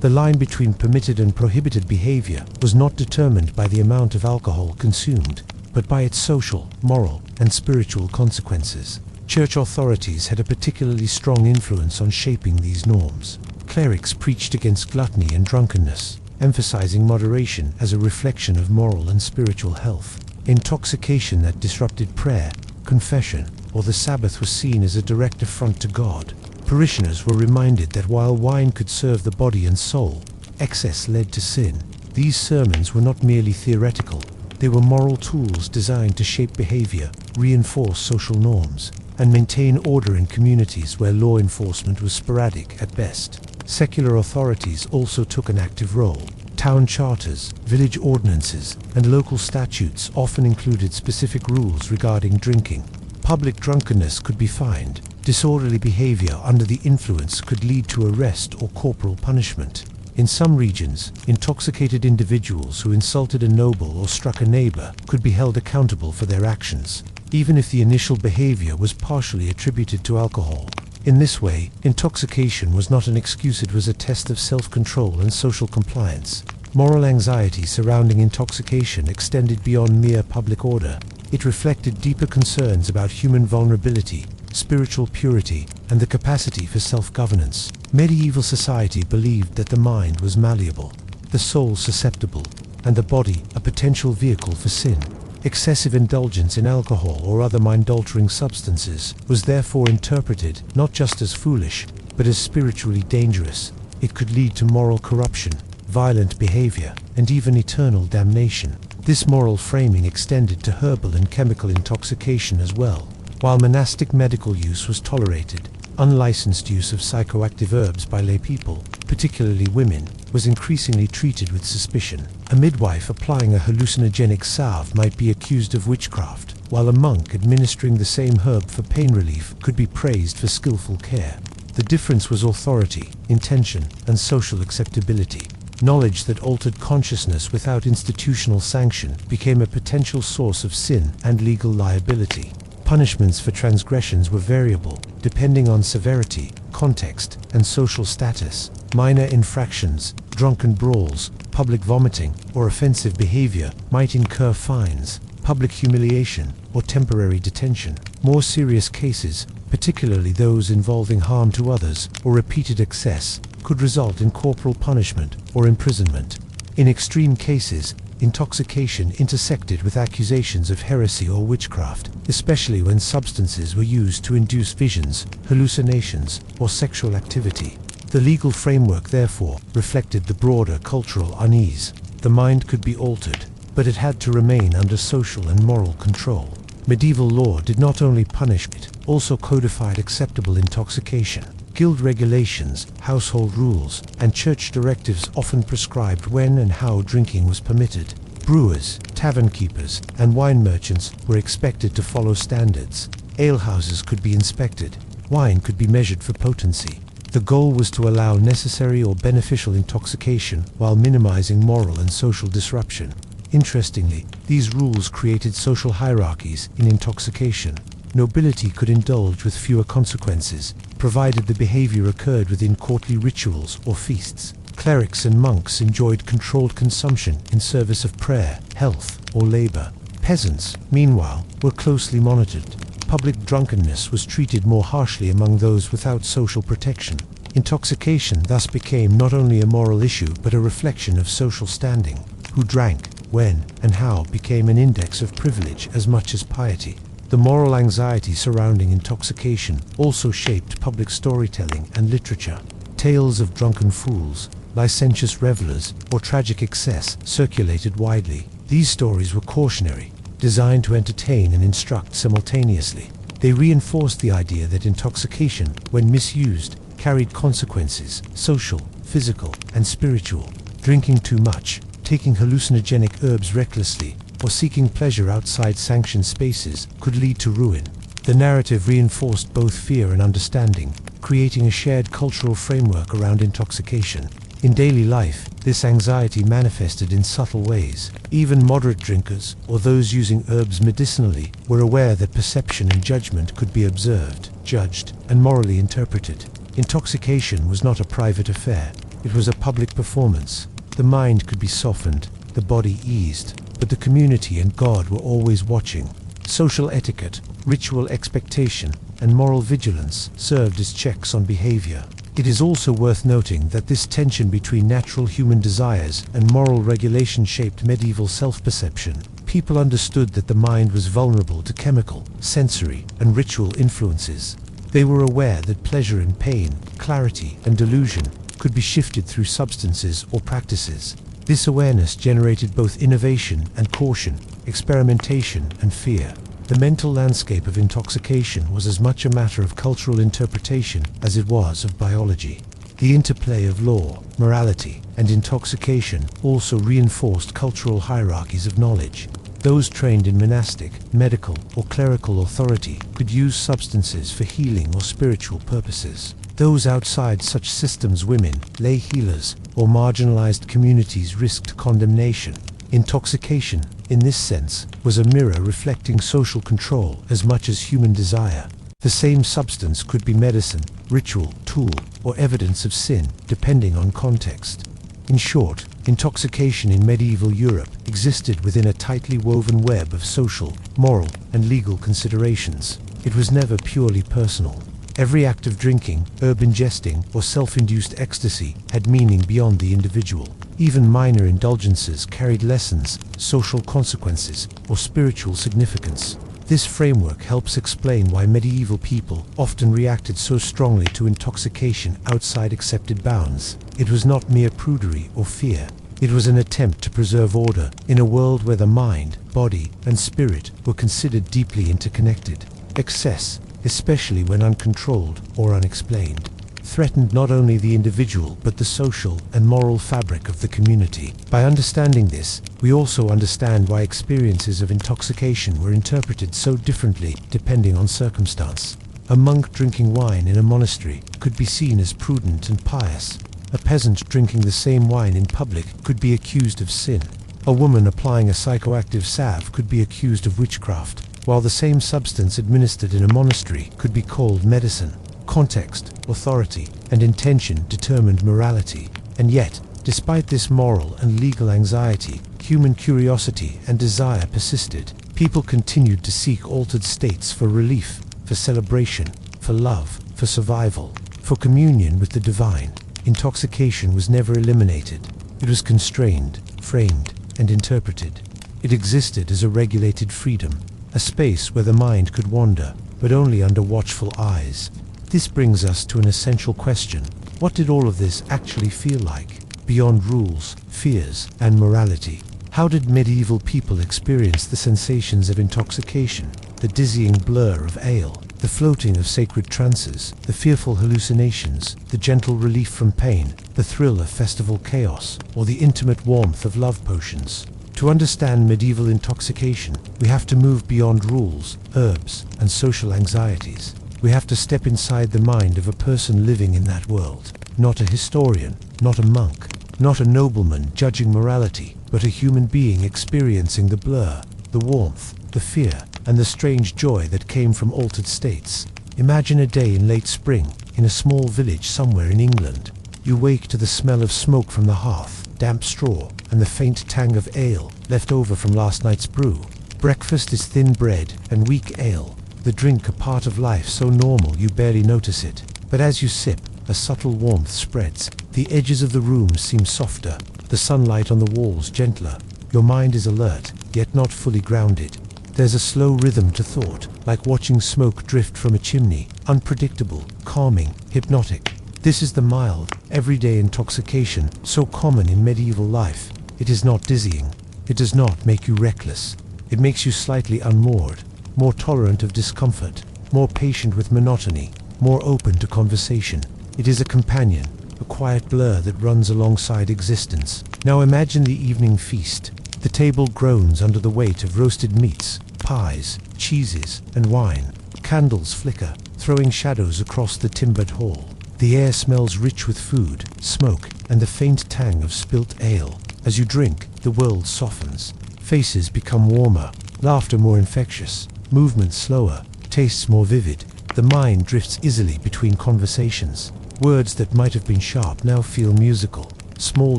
The line between permitted and prohibited behavior was not determined by the amount of alcohol consumed. but by its social, moral, and spiritual consequences. Church authorities had a particularly strong influence on shaping these norms. Clerics preached against gluttony and drunkenness, emphasizing moderation as a reflection of moral and spiritual health. Intoxication that disrupted prayer, confession, or the Sabbath was seen as a direct affront to God. Parishioners were reminded that while wine could serve the body and soul, excess led to sin. These sermons were not merely theoretical, they were moral tools designed to shape behavior, reinforce social norms, and maintain order in communities where law enforcement was sporadic at best. Secular authorities also took an active role. Town charters, village ordinances, and local statutes often included specific rules regarding drinking. Public drunkenness could be fined. Disorderly behavior under the influence could lead to arrest or corporal punishment. In some regions, intoxicated individuals who insulted a noble or struck a neighbor could be held accountable for their actions, even if the initial behavior was partially attributed to alcohol. In this way, intoxication was not an excuse, it was a test of self-control and social compliance. Moral anxiety surrounding intoxication extended beyond mere public order. It reflected deeper concerns about human vulnerability, spiritual purity, and the capacity for self-governance. Medieval society believed that the mind was malleable, the soul susceptible, and the body a potential vehicle for sin. Excessive indulgence in alcohol or other mind-altering substances was therefore interpreted not just as foolish, but as spiritually dangerous. It could lead to moral corruption, violent behavior, and even eternal damnation. This moral framing extended to herbal and chemical intoxication as well. While monastic medical use was tolerated, unlicensed use of psychoactive herbs by lay people, particularly women, was increasingly treated with suspicion. A midwife applying a hallucinogenic salve might be accused of witchcraft, while a monk administering the same herb for pain relief could be praised for skillful care. The difference was authority, intention, and social acceptability. Knowledge that altered consciousness without institutional sanction became a potential source of sin and legal liability. Punishments for transgressions were variable, depending on severity, context, and social status. Minor infractions, drunken brawls, public vomiting, or offensive behavior might incur fines, public humiliation, or temporary detention. More serious cases, particularly those involving harm to others or repeated excess, could result in corporal punishment or imprisonment. In extreme cases, intoxication intersected with accusations of heresy or witchcraft, especially when substances were used to induce visions, hallucinations, or sexual activity. The legal framework, therefore, reflected the broader cultural unease. The mind could be altered, but it had to remain under social and moral control. Medieval law did not only punish it, also codified acceptable intoxication. Guild regulations, household rules, and church directives often prescribed when and how drinking was permitted. Brewers, tavern keepers, and wine merchants were expected to follow standards. Alehouses could be inspected. Wine could be measured for potency. The goal was to allow necessary or beneficial intoxication while minimizing moral and social disruption. Interestingly, these rules created social hierarchies in intoxication. Nobility could indulge with fewer consequences, provided the behavior occurred within courtly rituals or feasts. Clerics and monks enjoyed controlled consumption in service of prayer, health, or labor. Peasants, meanwhile, were closely monitored. Public drunkenness was treated more harshly among those without social protection. Intoxication thus became not only a moral issue but a reflection of social standing. Who drank, when, and how became an index of privilege as much as piety. The moral anxiety surrounding intoxication also shaped public storytelling and literature. Tales of drunken fools, licentious revelers, or tragic excess circulated widely. These stories were cautionary, designed to entertain and instruct simultaneously. They reinforced the idea that intoxication, when misused, carried consequences, social, physical, and spiritual. Drinking too much, taking hallucinogenic herbs recklessly, or seeking pleasure outside sanctioned spaces could lead to ruin. The narrative reinforced both fear and understanding, creating a shared cultural framework around intoxication. In daily life, this anxiety manifested in subtle ways. Even moderate drinkers, or those using herbs medicinally, were aware that perception and judgment could be observed, judged, and morally interpreted. Intoxication was not a private affair. It was a public performance. The mind could be softened, the body eased, but the community and God were always watching. Social etiquette, ritual expectation, and moral vigilance served as checks on behavior. It is also worth noting that this tension between natural human desires and moral regulation shaped medieval self-perception. People understood that the mind was vulnerable to chemical, sensory, and ritual influences. They were aware that pleasure and pain, clarity and delusion could be shifted through substances or practices. This awareness generated both innovation and caution, experimentation and fear. The mental landscape of intoxication was as much a matter of cultural interpretation as it was of biology. The interplay of law, morality, and intoxication also reinforced cultural hierarchies of knowledge. Those trained in monastic, medical, or clerical authority could use substances for healing or spiritual purposes. Those outside such systems, women, lay healers, or marginalized communities, risked condemnation. Intoxication, in this sense, was a mirror reflecting social control as much as human desire. The same substance could be medicine, ritual, tool, or evidence of sin, depending on context. In short, intoxication in medieval Europe existed within a tightly woven web of social, moral, and legal considerations. It was never purely personal. Every act of drinking, herb ingesting, or self-induced ecstasy had meaning beyond the individual. Even minor indulgences carried lessons, social consequences, or spiritual significance. This framework helps explain why medieval people often reacted so strongly to intoxication outside accepted bounds. It was not mere prudery or fear. It was an attempt to preserve order in a world where the mind, body, and spirit were considered deeply interconnected. Excess, especially when uncontrolled or unexplained, threatened not only the individual but the social and moral fabric of the community. By understanding this, we also understand why experiences of intoxication were interpreted so differently depending on circumstance. A monk drinking wine in a monastery could be seen as prudent and pious. A peasant drinking the same wine in public could be accused of sin. A woman applying a psychoactive salve could be accused of witchcraft, while the same substance administered in a monastery could be called medicine. Context, authority, and intention determined morality. And yet, despite this moral and legal anxiety, human curiosity and desire persisted. People continued to seek altered states for relief, for celebration, for love, for survival, for communion with the divine. Intoxication was never eliminated. It was constrained, framed, and interpreted. It existed as a regulated freedom, a space where the mind could wander, but only under watchful eyes. This brings us to an essential question. What did all of this actually feel like, beyond rules, fears, and morality? How did medieval people experience the sensations of intoxication, the dizzying blur of ale, the floating of sacred trances, the fearful hallucinations, the gentle relief from pain, the thrill of festival chaos, or the intimate warmth of love potions? To understand medieval intoxication, we have to move beyond rules, herbs, and social anxieties. We have to step inside the mind of a person living in that world. Not a historian, not a monk, not a nobleman judging morality, but a human being experiencing the blur, the warmth, the fear, and the strange joy that came from altered states. Imagine a day in late spring, in a small village somewhere in England. You wake to the smell of smoke from the hearth, damp straw, and the faint tang of ale left over from last night's brew. Breakfast is thin bread and weak ale, the drink a part of life so normal you barely notice it. But as you sip, a subtle warmth spreads. The edges of the room seem softer, the sunlight on the walls gentler. Your mind is alert, yet not fully grounded. There's a slow rhythm to thought, like watching smoke drift from a chimney, unpredictable, calming, hypnotic. This is the mild, everyday intoxication so common in medieval life. It is not dizzying. It does not make you reckless. It makes you slightly unmoored, more tolerant of discomfort, more patient with monotony, more open to conversation. It is a companion, a quiet blur that runs alongside existence. Now imagine the evening feast. The table groans under the weight of roasted meats, pies, cheeses, and wine. Candles flicker, throwing shadows across the timbered hall. The air smells rich with food, smoke, and the faint tang of spilt ale. As you drink, the world softens. Faces become warmer, laughter more infectious, movement slower, tastes more vivid. The mind drifts easily between conversations. Words that might have been sharp now feel musical. Small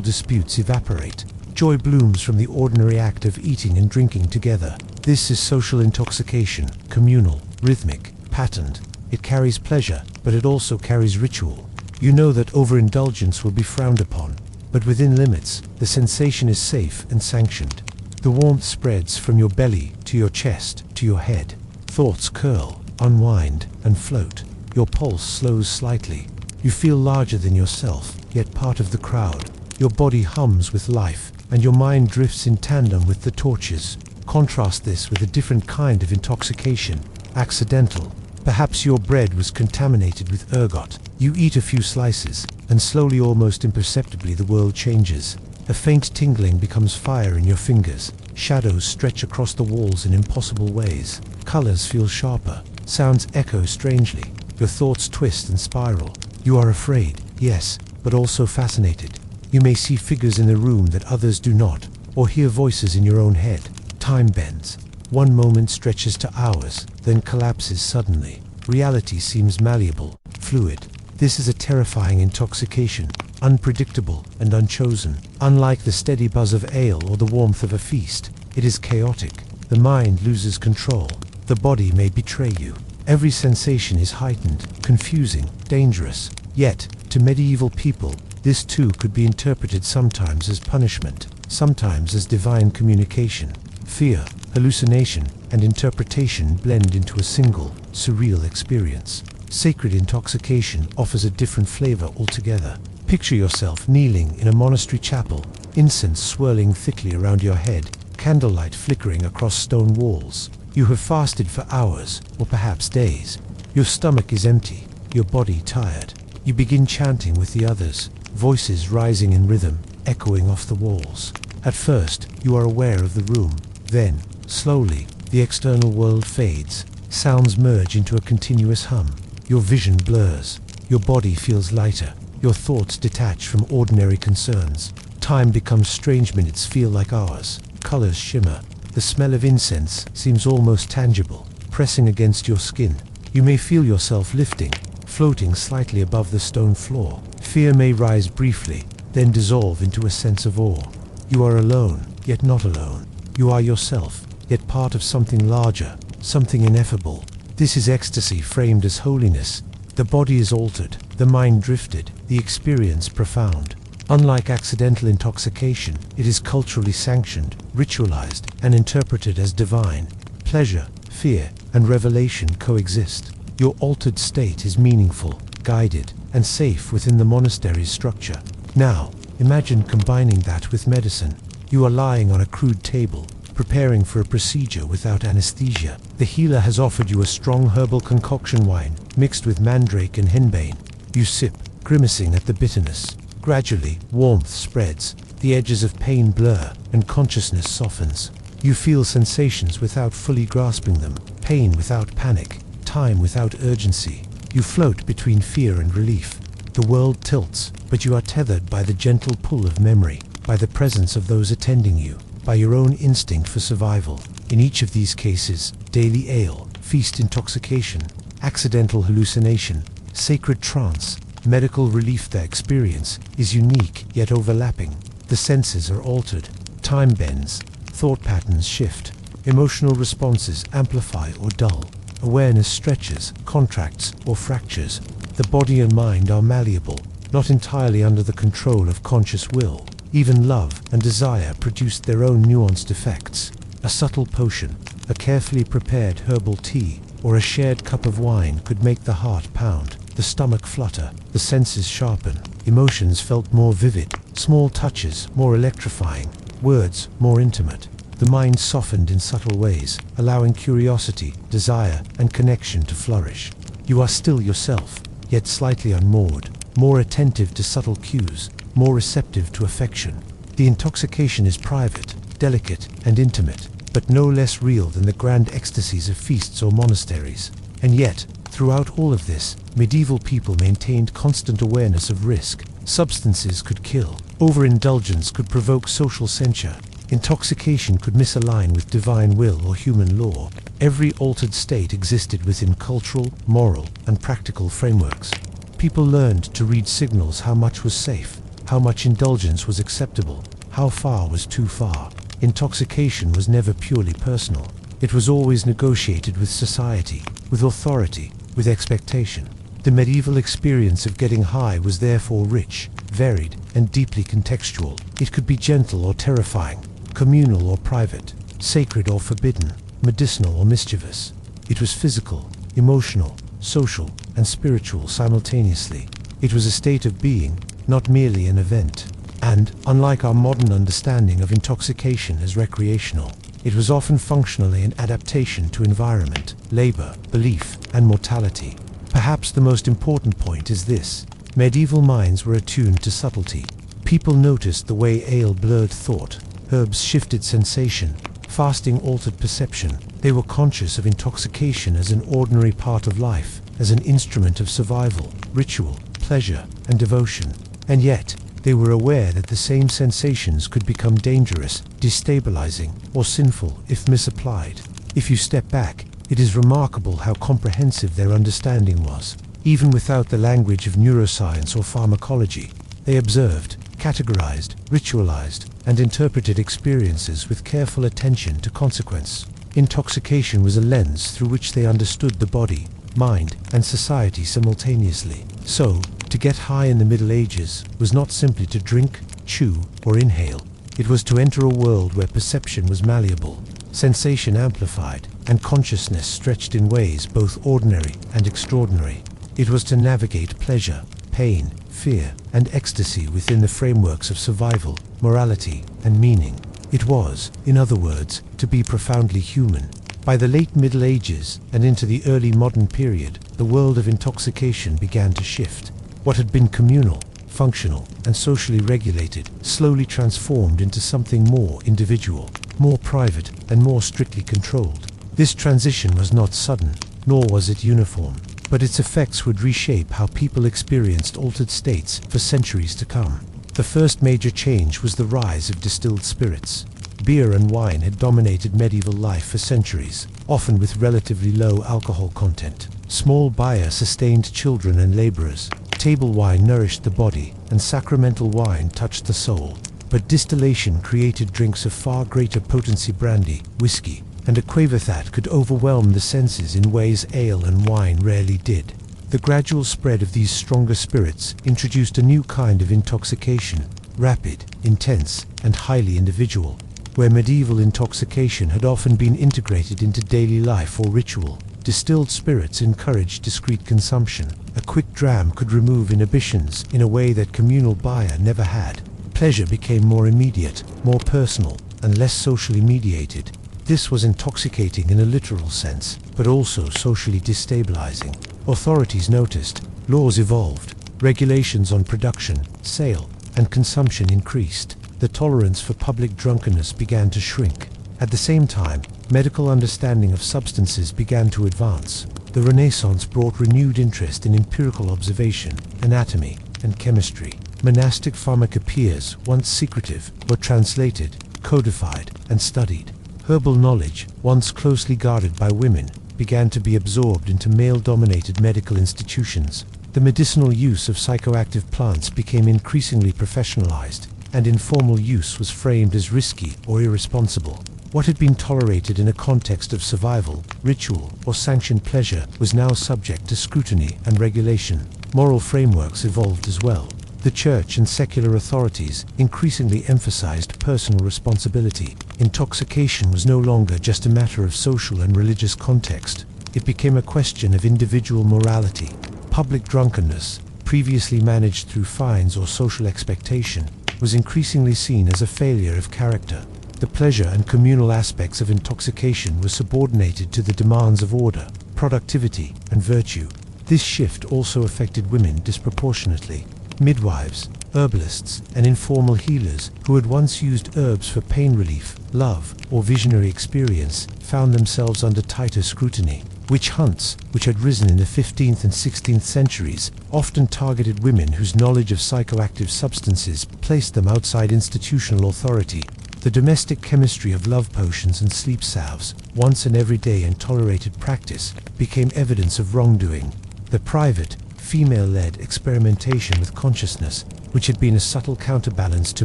disputes evaporate. Joy blooms from the ordinary act of eating and drinking together. This is social intoxication, communal, rhythmic, patterned. It carries pleasure, but it also carries ritual. You know that overindulgence will be frowned upon, but within limits, the sensation is safe and sanctioned. The warmth spreads from your belly to your chest to your head. Thoughts curl, unwind, and float. Your pulse slows slightly. You feel larger than yourself, yet part of the crowd. Your body hums with life, and your mind drifts in tandem with the torches. Contrast this with a different kind of intoxication, accidental. Perhaps your bread was contaminated with ergot. You eat a few slices, and slowly, almost imperceptibly, the world changes. A faint tingling becomes fire in your fingers. Shadows stretch across the walls in impossible ways. Colors feel sharper. Sounds echo strangely. Your thoughts twist and spiral. You are afraid, yes, but also fascinated. You may see figures in the room that others do not, or hear voices in your own head. Time bends. One moment stretches to hours, then collapses suddenly. Reality seems malleable, fluid. This is a terrifying intoxication, unpredictable and unchosen. Unlike the steady buzz of ale or the warmth of a feast, it is chaotic. The mind loses control. The body may betray you. Every sensation is heightened, confusing, dangerous. Yet, to medieval people, this too could be interpreted sometimes as punishment, sometimes as divine communication. Fear, hallucination, and interpretation blend into a single, surreal experience. Sacred intoxication offers a different flavor altogether. Picture yourself kneeling in a monastery chapel, incense swirling thickly around your head, candlelight flickering across stone walls. You have fasted for hours, or perhaps days. Your stomach is empty, your body tired. You begin chanting with the others, voices rising in rhythm, echoing off the walls. At first, you are aware of the room. Then, slowly, the external world fades. Sounds merge into a continuous hum. Your vision blurs. Your body feels lighter. Your thoughts detach from ordinary concerns. Time becomes strange. Minutes feel like hours. Colors shimmer. The smell of incense seems almost tangible, pressing against your skin. You may feel yourself lifting, floating slightly above the stone floor. Fear may rise briefly, then dissolve into a sense of awe. You are alone, yet not alone. You are yourself, yet part of something larger, something ineffable. This is ecstasy framed as holiness. The body is altered, the mind drifted, the experience profound. Unlike accidental intoxication, it is culturally sanctioned, ritualized, and interpreted as divine. Pleasure, fear, and revelation coexist. Your altered state is meaningful, guided, and safe within the monastery's structure. Now, imagine combining that with medicine. You are lying on a crude table, preparing for a procedure without anesthesia. The healer has offered you a strong herbal concoction wine, mixed with mandrake and henbane. You sip, grimacing at the bitterness. Gradually, warmth spreads, the edges of pain blur, and consciousness softens. You feel sensations without fully grasping them, pain without panic, time without urgency. You float between fear and relief. The world tilts, but you are tethered by the gentle pull of memory, by the presence of those attending you, by your own instinct for survival. In each of these cases, daily ale, feast intoxication, accidental hallucination, sacred trance, medical relief, the experience is unique yet overlapping. The senses are altered, time bends, thought patterns shift, emotional responses amplify or dull, awareness stretches, contracts, or fractures. The body and mind are malleable, not entirely under the control of conscious will. Even love and desire produce their own nuanced effects. A subtle potion, a carefully prepared herbal tea, or a shared cup of wine could make the heart pound, the stomach flutter, the senses sharpen, emotions felt more vivid, small touches more electrifying, words more intimate. The mind softened in subtle ways, allowing curiosity, desire, and connection to flourish. You are still yourself, yet slightly unmoored, more attentive to subtle cues, more receptive to affection. The intoxication is private, delicate, and intimate, but no less real than the grand ecstasies of feasts or monasteries. And yet, throughout all of this, medieval people maintained constant awareness of risk. Substances could kill, overindulgence could provoke social censure, intoxication could misalign with divine will or human law. Every altered state existed within cultural, moral, and practical frameworks. People learned to read signals: how much was safe, how much indulgence was acceptable, How far was too far? Intoxication was never purely personal. It was always negotiated with society, with authority, with expectation. The medieval experience of getting high was therefore rich, varied, and deeply contextual. It could be gentle or terrifying, communal or private, sacred or forbidden, medicinal or mischievous. It was physical, emotional, social, and spiritual simultaneously. It was a state of being, not merely an event. And, unlike our modern understanding of intoxication as recreational, it was often functionally an adaptation to environment, labor, belief, and mortality. Perhaps the most important point is this: medieval minds were attuned to subtlety. People noticed the way ale blurred thought, herbs shifted sensation, fasting altered perception. They were conscious of intoxication as an ordinary part of life, as an instrument of survival, ritual, pleasure, and devotion. And yet, they were aware that the same sensations could become dangerous, destabilizing, or sinful if misapplied. If you step back, it is remarkable how comprehensive their understanding was. Even without the language of neuroscience or pharmacology, they observed, categorized, ritualized, and interpreted experiences with careful attention to consequence. Intoxication was a lens through which they understood the body, mind, and society simultaneously. So, to get high in the Middle Ages was not simply to drink, chew, or inhale. It was to enter a world where perception was malleable, sensation amplified, and consciousness stretched in ways both ordinary and extraordinary. It was to navigate pleasure, pain, fear, and ecstasy within the frameworks of survival, morality, and meaning. It was, in other words, to be profoundly human. By the late Middle Ages and into the early modern period, the world of intoxication began to shift. What had been communal, functional, and socially regulated slowly transformed into something more individual, more private, and more strictly controlled. This transition was not sudden, nor was it uniform, but its effects would reshape how people experienced altered states for centuries to come. The first major change was the rise of distilled spirits. Beer and wine had dominated medieval life for centuries, often with relatively low alcohol content. Small byre sustained children and laborers. Table wine nourished the body, and sacramental wine touched the soul. But distillation created drinks of far greater potency: brandy, whiskey, and a quaver that could overwhelm the senses in ways ale and wine rarely did. The gradual spread of these stronger spirits introduced a new kind of intoxication, rapid, intense, and highly individual. Where medieval intoxication had often been integrated into daily life or ritual, distilled spirits encouraged discreet consumption. A quick dram could remove inhibitions in a way that communal byre never had. Pleasure became more immediate, more personal, and less socially mediated. This was intoxicating in a literal sense, but also socially destabilizing. Authorities noticed, laws evolved, regulations on production, sale, and consumption increased. The tolerance for public drunkenness began to shrink. At the same time, medical understanding of substances began to advance. The Renaissance brought renewed interest in empirical observation, anatomy, and chemistry. Monastic pharmacopoeias, once secretive, were translated, codified, and studied. Herbal knowledge, once closely guarded by women, began to be absorbed into male-dominated medical institutions. The medicinal use of psychoactive plants became increasingly professionalized, and informal use was framed as risky or irresponsible. What had been tolerated in a context of survival, ritual, or sanctioned pleasure was now subject to scrutiny and regulation. Moral frameworks evolved as well. The church and secular authorities increasingly emphasized personal responsibility. Intoxication was no longer just a matter of social and religious context. It became a question of individual morality. Public drunkenness, previously managed through fines or social expectation, was increasingly seen as a failure of character. The pleasure and communal aspects of intoxication were subordinated to the demands of order, productivity, and virtue. This shift also affected women disproportionately. Midwives, herbalists, and informal healers who had once used herbs for pain relief, love, or visionary experience found themselves under tighter scrutiny. Witch hunts, which had risen in the 15th and 16th centuries, often targeted women whose knowledge of psychoactive substances placed them outside institutional authority. The domestic chemistry of love potions and sleep salves, once an everyday and tolerated practice, became evidence of wrongdoing. The private, female-led experimentation with consciousness, which had been a subtle counterbalance to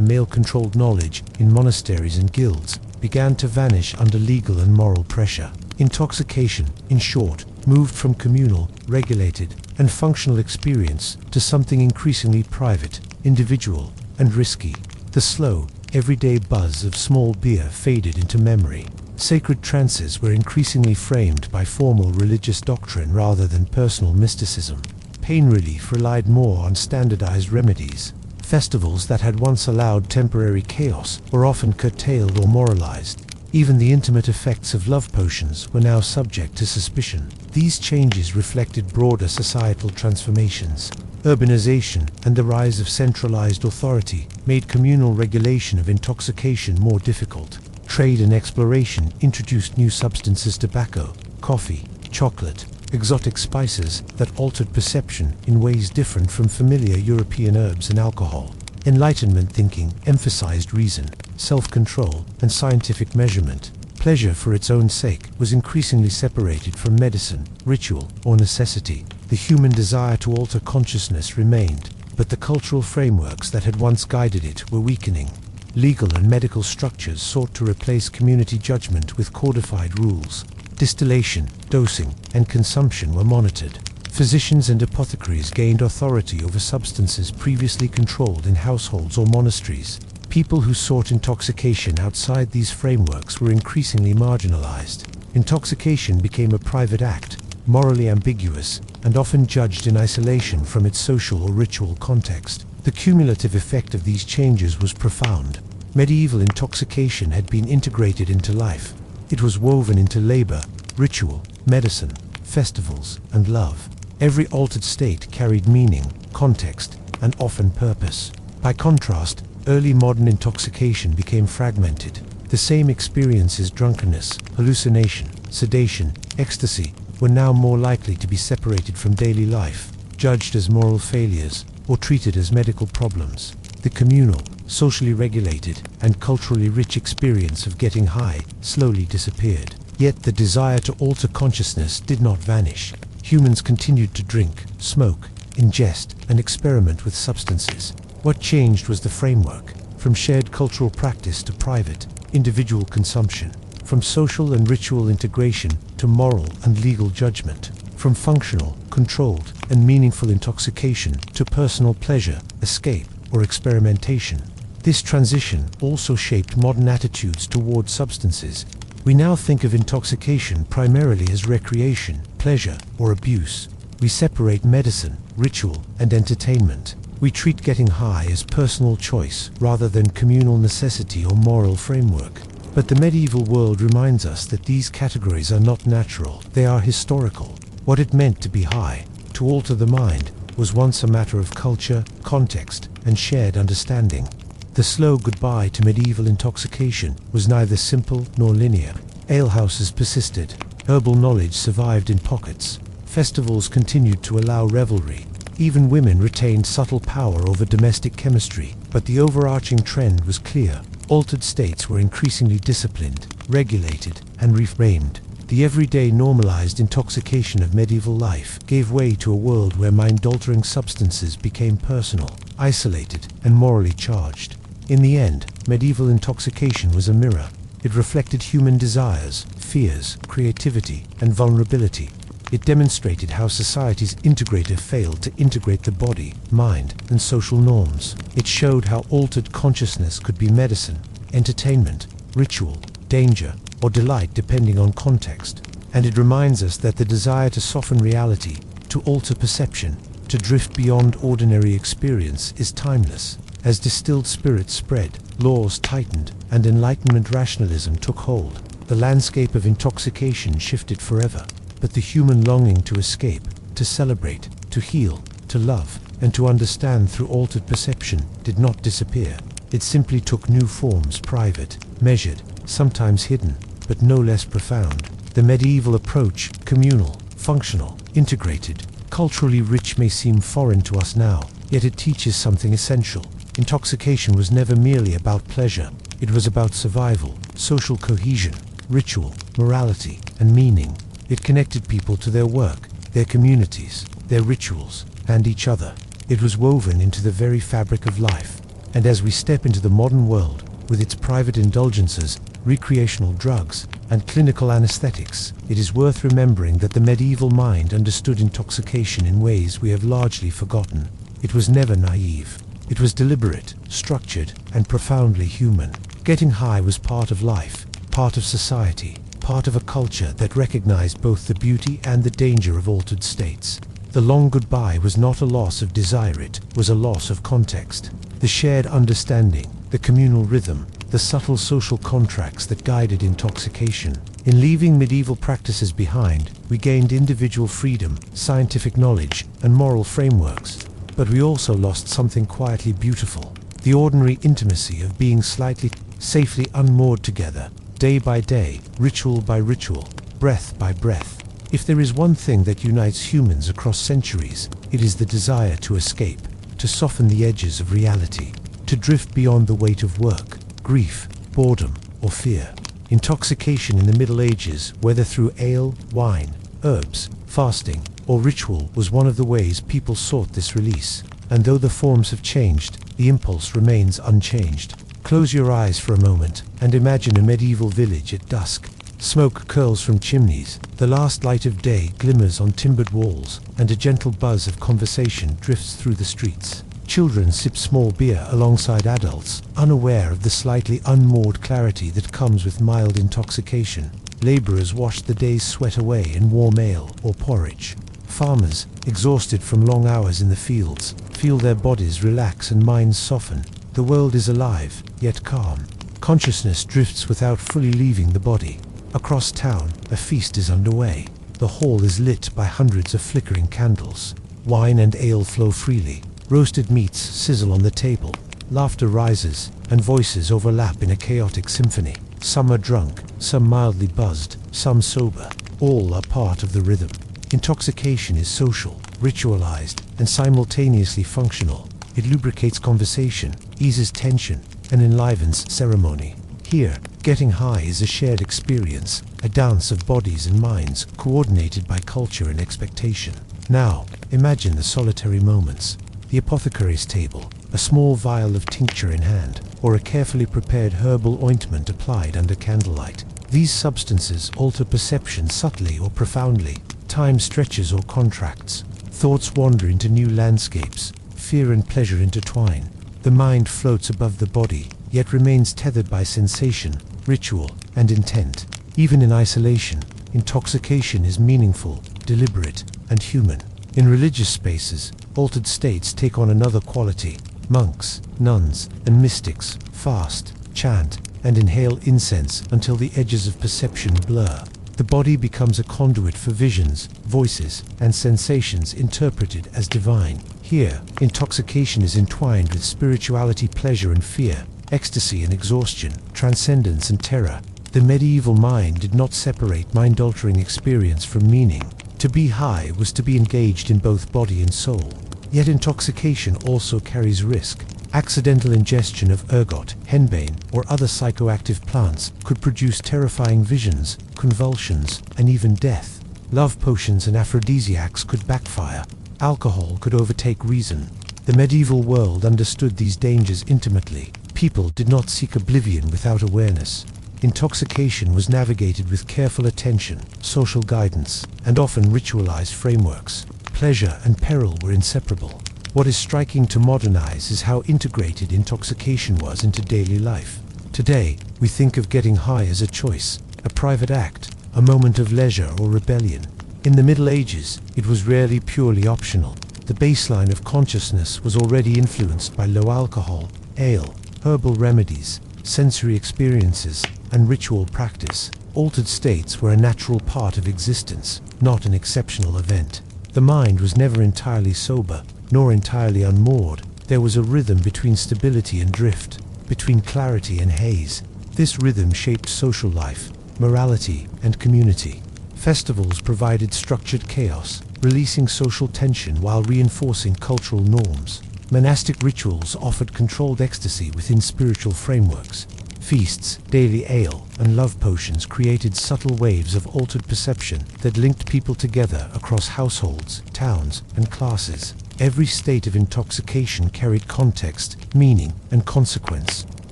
male-controlled knowledge in monasteries and guilds, began to vanish under legal and moral pressure. Intoxication, in short, moved from communal, regulated, and functional experience to something increasingly private, individual, and risky. The slow, everyday buzz of small beer faded into memory. Sacred trances were increasingly framed by formal religious doctrine rather than personal mysticism. Pain relief relied more on standardized remedies. Festivals that had once allowed temporary chaos were often curtailed or moralized. Even the intimate effects of love potions were now subject to suspicion. These changes reflected broader societal transformations. Urbanization and the rise of centralized authority made communal regulation of intoxication more difficult. Trade and exploration introduced new substances: tobacco, coffee, chocolate, exotic spices that altered perception in ways different from familiar European herbs and alcohol. Enlightenment thinking emphasized reason, self-control, and scientific measurement. Pleasure for its own sake was increasingly separated from medicine, ritual, or necessity. The human desire to alter consciousness remained, but the cultural frameworks that had once guided it were weakening. Legal and medical structures sought to replace community judgment with codified rules. Distillation, dosing, and consumption were monitored. Physicians and apothecaries gained authority over substances previously controlled in households or monasteries. People who sought intoxication outside these frameworks were increasingly marginalized. Intoxication became a private act, morally ambiguous, and often judged in isolation from its social or ritual context. The cumulative effect of these changes was profound. Medieval intoxication had been integrated into life. It was woven into labor, ritual, medicine, festivals, and love. Every altered state carried meaning, context, and often purpose. By contrast, early modern intoxication became fragmented. The same experiences, drunkenness, hallucination, sedation, ecstasy, were now more likely to be separated from daily life, judged as moral failures, or treated as medical problems. The communal, socially regulated, and culturally rich experience of getting high slowly disappeared. Yet the desire to alter consciousness did not vanish. Humans continued to drink, smoke, ingest, and experiment with substances. What changed was the framework, from shared cultural practice to private, individual consumption, from social and ritual integration to moral and legal judgment, from functional, controlled, and meaningful intoxication to personal pleasure, escape, or experimentation. This transition also shaped modern attitudes toward substances. We now think of intoxication primarily as recreation, pleasure, or abuse. We separate medicine, ritual, and entertainment. We treat getting high as personal choice rather than communal necessity or moral framework. But the medieval world reminds us that these categories are not natural, they are historical. What it meant to be high, to alter the mind, was once a matter of culture, context, and shared understanding. The slow goodbye to medieval intoxication was neither simple nor linear. Alehouses persisted, herbal knowledge survived in pockets, festivals continued to allow revelry, even women retained subtle power over domestic chemistry, but the overarching trend was clear. Altered states were increasingly disciplined, regulated, and reframed. The everyday normalized intoxication of medieval life gave way to a world where mind-altering substances became personal, isolated, and morally charged. In the end, medieval intoxication was a mirror. It reflected human desires, fears, creativity, and vulnerability. It demonstrated how society's integrator failed to integrate the body, mind, and social norms. It showed how altered consciousness could be medicine, entertainment, ritual, danger, or delight depending on context. And it reminds us that the desire to soften reality, to alter perception, to drift beyond ordinary experience is timeless. As distilled spirits spread, laws tightened, and Enlightenment rationalism took hold, the landscape of intoxication shifted forever. But the human longing to escape, to celebrate, to heal, to love, and to understand through altered perception did not disappear. It simply took new forms, private, measured, sometimes hidden, but no less profound. The medieval approach, communal, functional, integrated, culturally rich, may seem foreign to us now, yet it teaches something essential. Intoxication was never merely about pleasure. It was about survival, social cohesion, ritual, morality, and meaning. It connected people to their work, their communities, their rituals, and each other. It was woven into the very fabric of life. And as we step into the modern world, with its private indulgences, recreational drugs, and clinical anesthetics, it is worth remembering that the medieval mind understood intoxication in ways we have largely forgotten. It was never naive. It was deliberate, structured, and profoundly human. Getting high was part of life, part of society, part of a culture that recognized both the beauty and the danger of altered states. The long goodbye was not a loss of desire, it was a loss of context. The shared understanding, the communal rhythm, the subtle social contracts that guided intoxication. In leaving medieval practices behind, we gained individual freedom, scientific knowledge, and moral frameworks. But we also lost something quietly beautiful, the ordinary intimacy of being safely unmoored together, day by day, ritual by ritual, breath by breath. If there is one thing that unites humans across centuries, it is the desire to escape, to soften the edges of reality, to drift beyond the weight of work, grief, boredom, or fear. Intoxication in the Middle Ages, whether through ale, wine, herbs, fasting, or ritual, was one of the ways people sought this release. And though the forms have changed, the impulse remains unchanged. Close your eyes for a moment and imagine a medieval village at dusk. Smoke curls from chimneys, the last light of day glimmers on timbered walls, and a gentle buzz of conversation drifts through the streets. Children sip small beer alongside adults, unaware of the slightly unmoored clarity that comes with mild intoxication. Laborers wash the day's sweat away in warm ale or porridge. Farmers, exhausted from long hours in the fields, feel their bodies relax and minds soften. The world is alive, yet calm. Consciousness drifts without fully leaving the body. Across town, a feast is underway. The hall is lit by hundreds of flickering candles. Wine and ale flow freely. Roasted meats sizzle on the table. Laughter rises, and voices overlap in a chaotic symphony. Some are drunk, some mildly buzzed, some sober. All are part of the rhythm. Intoxication is social, ritualized, and simultaneously functional. It lubricates conversation, eases tension, and enlivens ceremony. Here, getting high is a shared experience, a dance of bodies and minds, coordinated by culture and expectation. Now, imagine the solitary moments. The apothecary's table, a small vial of tincture in hand, or a carefully prepared herbal ointment applied under candlelight. These substances alter perception subtly or profoundly. Time stretches or contracts. Thoughts wander into new landscapes. Fear and pleasure intertwine. The mind floats above the body, yet remains tethered by sensation, ritual, and intent. Even in isolation, intoxication is meaningful, deliberate, and human. In religious spaces, altered states take on another quality. Monks, nuns, and mystics fast, chant, and inhale incense until the edges of perception blur. The body becomes a conduit for visions, voices, and sensations interpreted as divine. Here, intoxication is entwined with spirituality, pleasure and fear, ecstasy and exhaustion, transcendence and terror. The medieval mind did not separate mind-altering experience from meaning. To be high was to be engaged in both body and soul. Yet intoxication also carries risk. Accidental ingestion of ergot, henbane, or other psychoactive plants could produce terrifying visions, convulsions, and even death. Love potions and aphrodisiacs could backfire. Alcohol could overtake reason. The medieval world understood these dangers intimately. People did not seek oblivion without awareness. Intoxication was navigated with careful attention, social guidance, and often ritualized frameworks. Pleasure and peril were inseparable. What is striking to modernize is how integrated intoxication was into daily life. Today, we think of getting high as a choice, a private act, a moment of leisure or rebellion. In the Middle Ages, it was rarely purely optional. The baseline of consciousness was already influenced by low alcohol, ale, herbal remedies, sensory experiences, and ritual practice. Altered states were a natural part of existence, not an exceptional event. The mind was never entirely sober, nor entirely unmoored. There was a rhythm between stability and drift, between clarity and haze. This rhythm shaped social life, morality, and community. Festivals provided structured chaos, releasing social tension while reinforcing cultural norms. Monastic rituals offered controlled ecstasy within spiritual frameworks. Feasts, daily ale, and love potions created subtle waves of altered perception that linked people together across households, towns, and classes. Every state of intoxication carried context, meaning, and consequence.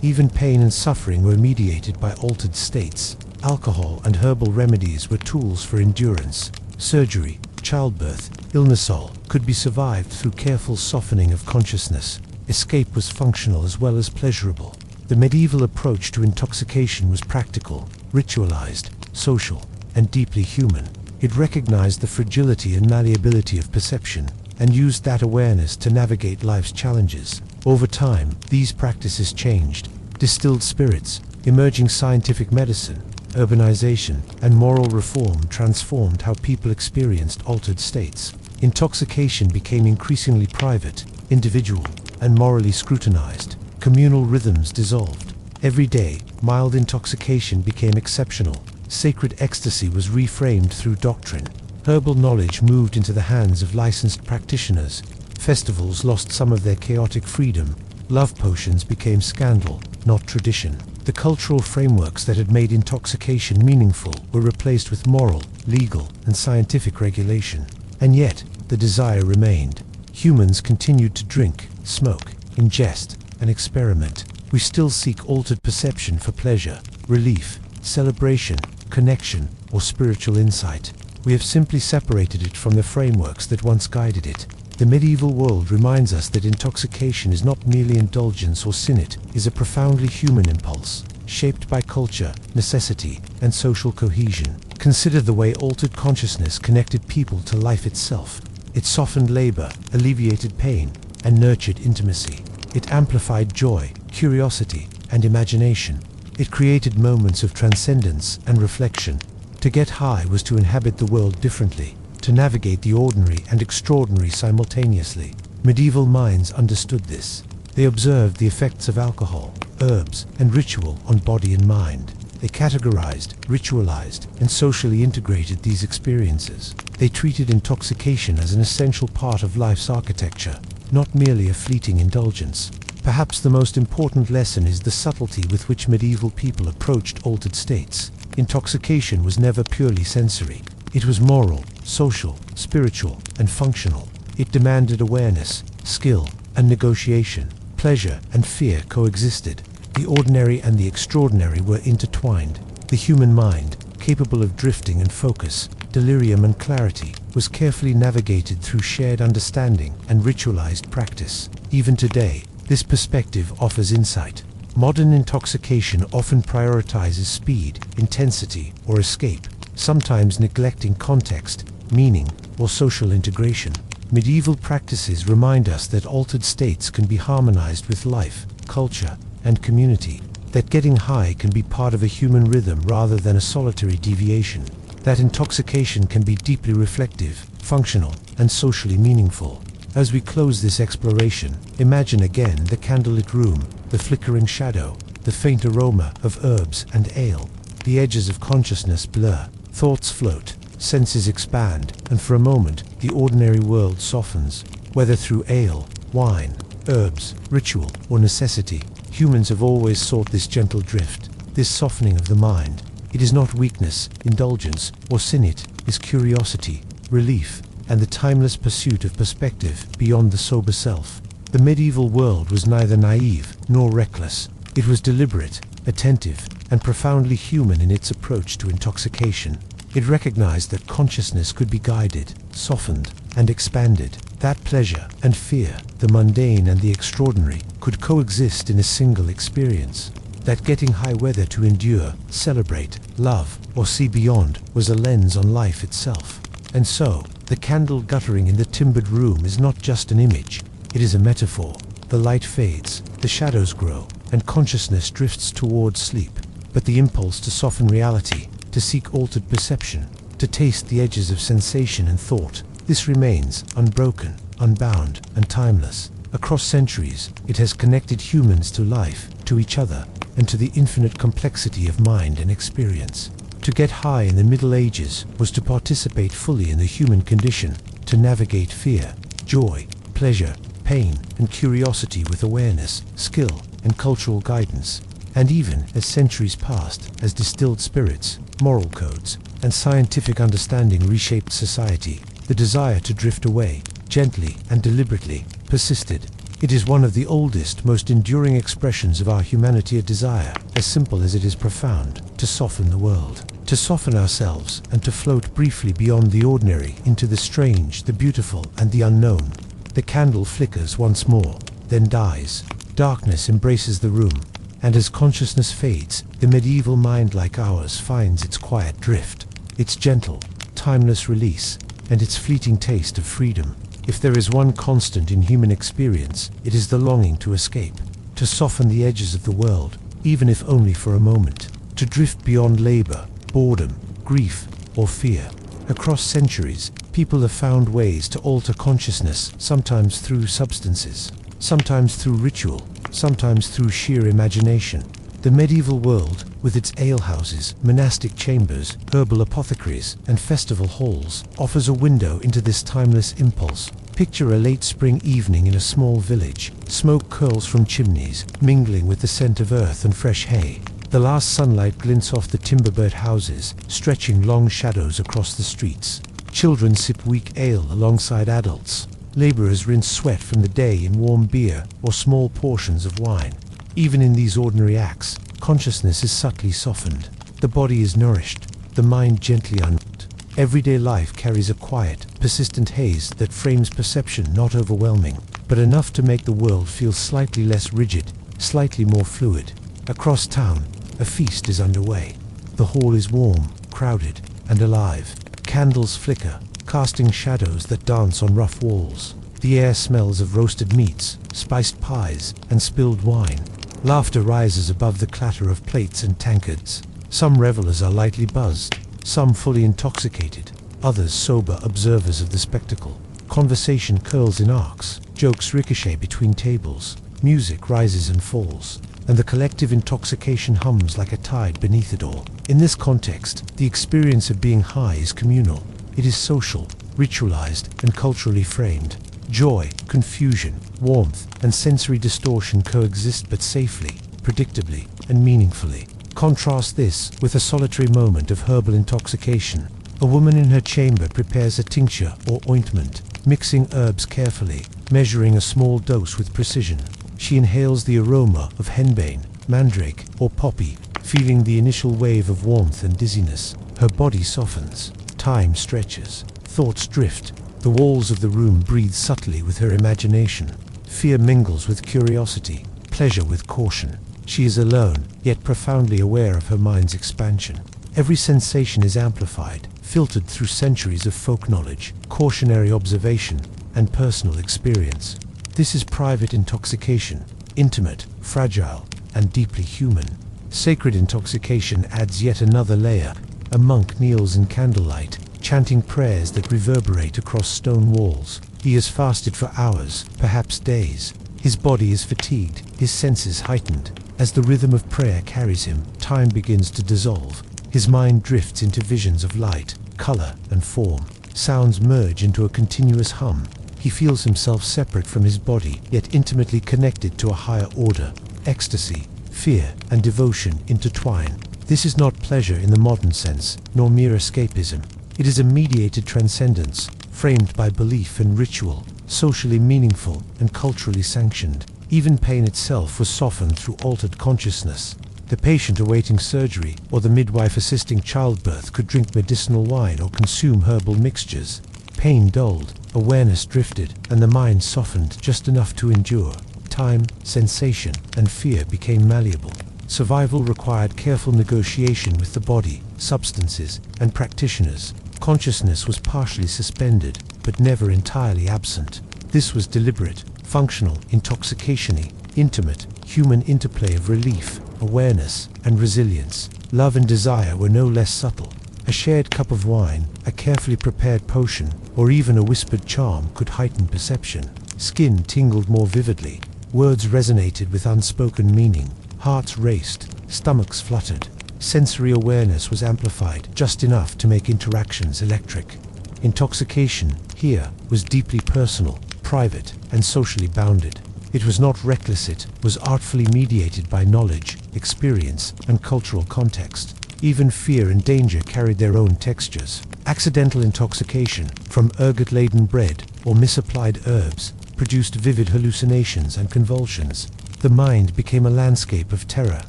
Even pain and suffering were mediated by altered states. Alcohol and herbal remedies were tools for endurance. Surgery, childbirth, illness all could be survived through careful softening of consciousness. Escape was functional as well as pleasurable. The medieval approach to intoxication was practical, ritualized, social, and deeply human. It recognized the fragility and malleability of perception, and used that awareness to navigate life's challenges. Over time, these practices changed. Distilled spirits, emerging scientific medicine, urbanization, and moral reform transformed how people experienced altered states. Intoxication became increasingly private, individual, and morally scrutinized. Communal rhythms dissolved. Every day, mild intoxication became exceptional. Sacred ecstasy was reframed through doctrine. Herbal knowledge moved into the hands of licensed practitioners. Festivals lost some of their chaotic freedom. Love potions became scandal, not tradition. The cultural frameworks that had made intoxication meaningful were replaced with moral, legal, and scientific regulation. And yet, the desire remained. Humans continued to drink, smoke, ingest, and experiment. We still seek altered perception for pleasure, relief, celebration, connection, or spiritual insight. We have simply separated it from the frameworks that once guided it. The medieval world reminds us that intoxication is not merely indulgence or sin, it is a profoundly human impulse, shaped by culture, necessity, and social cohesion. Consider the way altered consciousness connected people to life itself. It softened labor, alleviated pain, and nurtured intimacy. It amplified joy, curiosity, and imagination. It created moments of transcendence and reflection. To get high was to inhabit the world differently, to navigate the ordinary and extraordinary simultaneously. Medieval minds understood this. They observed the effects of alcohol, herbs, and ritual on body and mind. They categorized, ritualized, and socially integrated these experiences. They treated intoxication as an essential part of life's architecture, not merely a fleeting indulgence. Perhaps the most important lesson is the subtlety with which medieval people approached altered states. Intoxication was never purely sensory. It was moral, social, spiritual, and functional. It demanded awareness, skill, and negotiation. Pleasure and fear coexisted. The ordinary and the extraordinary were intertwined. The human mind, capable of drifting and focus, delirium and clarity, was carefully navigated through shared understanding and ritualized practice. Even today, this perspective offers insight. Modern intoxication often prioritizes speed, intensity, or escape, sometimes neglecting context, meaning, or social integration. Medieval practices remind us that altered states can be harmonized with life, culture, and community, that getting high can be part of a human rhythm rather than a solitary deviation, that intoxication can be deeply reflective, functional, and socially meaningful. As we close this exploration, imagine again the candlelit room, the flickering shadow, the faint aroma of herbs and ale. The edges of consciousness blur, thoughts float, senses expand, and for a moment, the ordinary world softens. Whether through ale, wine, herbs, ritual, or necessity, humans have always sought this gentle drift, this softening of the mind. It is not weakness, indulgence, or sin, it is curiosity, relief, and the timeless pursuit of perspective beyond the sober self. The medieval world was neither naive nor reckless. It was deliberate, attentive, and profoundly human in its approach to intoxication. It recognized that consciousness could be guided, softened, and expanded, that pleasure and fear, the mundane and the extraordinary, could coexist in a single experience, that getting high, whether to endure, celebrate, love, or see beyond, was a lens on life itself. And so, the candle guttering in the timbered room is not just an image, it is a metaphor. The light fades, the shadows grow, and consciousness drifts towards sleep. But the impulse to soften reality, to seek altered perception, to taste the edges of sensation and thought, this remains unbroken, unbound, and timeless. Across centuries, it has connected humans to life, to each other, and to the infinite complexity of mind and experience. To get high in the Middle Ages was to participate fully in the human condition, to navigate fear, joy, pleasure, pain, and curiosity with awareness, skill, and cultural guidance. And even as centuries passed, as distilled spirits, moral codes, and scientific understanding reshaped society, the desire to drift away, gently and deliberately, persisted. It is one of the oldest, most enduring expressions of our humanity, a desire, as simple as it is profound, to soften the world, to soften ourselves, and to float briefly beyond the ordinary into the strange, the beautiful, and the unknown. The candle flickers once more, then dies. Darkness embraces the room, and as consciousness fades, the medieval mind like ours finds its quiet drift, its gentle, timeless release, and its fleeting taste of freedom. If there is one constant in human experience, it is the longing to escape, to soften the edges of the world, even if only for a moment, to drift beyond labor, boredom, grief, or fear. Across centuries, people have found ways to alter consciousness, sometimes through substances, sometimes through ritual, sometimes through sheer imagination. The medieval world, with its alehouses, monastic chambers, herbal apothecaries, and festival halls, offers a window into this timeless impulse. Picture a late spring evening in a small village. Smoke curls from chimneys, mingling with the scent of earth and fresh hay. The last sunlight glints off the timber-built houses, stretching long shadows across the streets. Children sip weak ale alongside adults. Laborers rinse sweat from the day in warm beer or small portions of wine. Even in these ordinary acts, consciousness is subtly softened. The body is nourished, the mind gently unwrapped. Everyday life carries a quiet, persistent haze that frames perception, not overwhelming, but enough to make the world feel slightly less rigid, slightly more fluid. Across town, a feast is underway. The hall is warm, crowded, and alive. Candles flicker, casting shadows that dance on rough walls. The air smells of roasted meats, spiced pies, and spilled wine. Laughter rises above the clatter of plates and tankards. Some revelers are lightly buzzed, some fully intoxicated, others sober observers of the spectacle. Conversation curls in arcs, jokes ricochet between tables, music rises and falls, and the collective intoxication hums like a tide beneath it all. In this context, the experience of being high is communal. It is social, ritualized, and culturally framed. Joy, confusion, warmth, and sensory distortion coexist, but safely, predictably, and meaningfully. Contrast this with a solitary moment of herbal intoxication. A woman in her chamber prepares a tincture or ointment, mixing herbs carefully, measuring a small dose with precision. She inhales the aroma of henbane, mandrake, or poppy, feeling the initial wave of warmth and dizziness. Her body softens, time stretches, thoughts drift. The walls of the room breathe subtly with her imagination. Fear mingles with curiosity, pleasure with caution. She is alone, yet profoundly aware of her mind's expansion. Every sensation is amplified, filtered through centuries of folk knowledge, cautionary observation, and personal experience. This is private intoxication, intimate, fragile, and deeply human. Sacred intoxication adds yet another layer. A monk kneels in candlelight, chanting prayers that reverberate across stone walls. He has fasted for hours, perhaps days. His body is fatigued, his senses heightened. As the rhythm of prayer carries him, time begins to dissolve. His mind drifts into visions of light, color, and form. Sounds merge into a continuous hum. He feels himself separate from his body, yet intimately connected to a higher order. Ecstasy, fear, and devotion intertwine. This is not pleasure in the modern sense, nor mere escapism. It is a mediated transcendence, framed by belief and ritual, socially meaningful and culturally sanctioned. Even pain itself was softened through altered consciousness. The patient awaiting surgery or the midwife assisting childbirth could drink medicinal wine or consume herbal mixtures. Pain dulled, awareness drifted, and the mind softened just enough to endure. Time, sensation, and fear became malleable. Survival required careful negotiation with the body, substances, and practitioners. Consciousness was partially suspended, but never entirely absent. This was deliberate, functional, intoxication-y, intimate, human interplay of relief, awareness, and resilience. Love and desire were no less subtle. A shared cup of wine, a carefully prepared potion, or even a whispered charm could heighten perception. Skin tingled more vividly. Words resonated with unspoken meaning. Hearts raced, stomachs fluttered. Sensory awareness was amplified just enough to make interactions electric. Intoxication, here, was deeply personal, private, and socially bounded. It was not reckless, it was artfully mediated by knowledge, experience, and cultural context. Even fear and danger carried their own textures. Accidental intoxication from ergot-laden bread or misapplied herbs produced vivid hallucinations and convulsions. The mind became a landscape of terror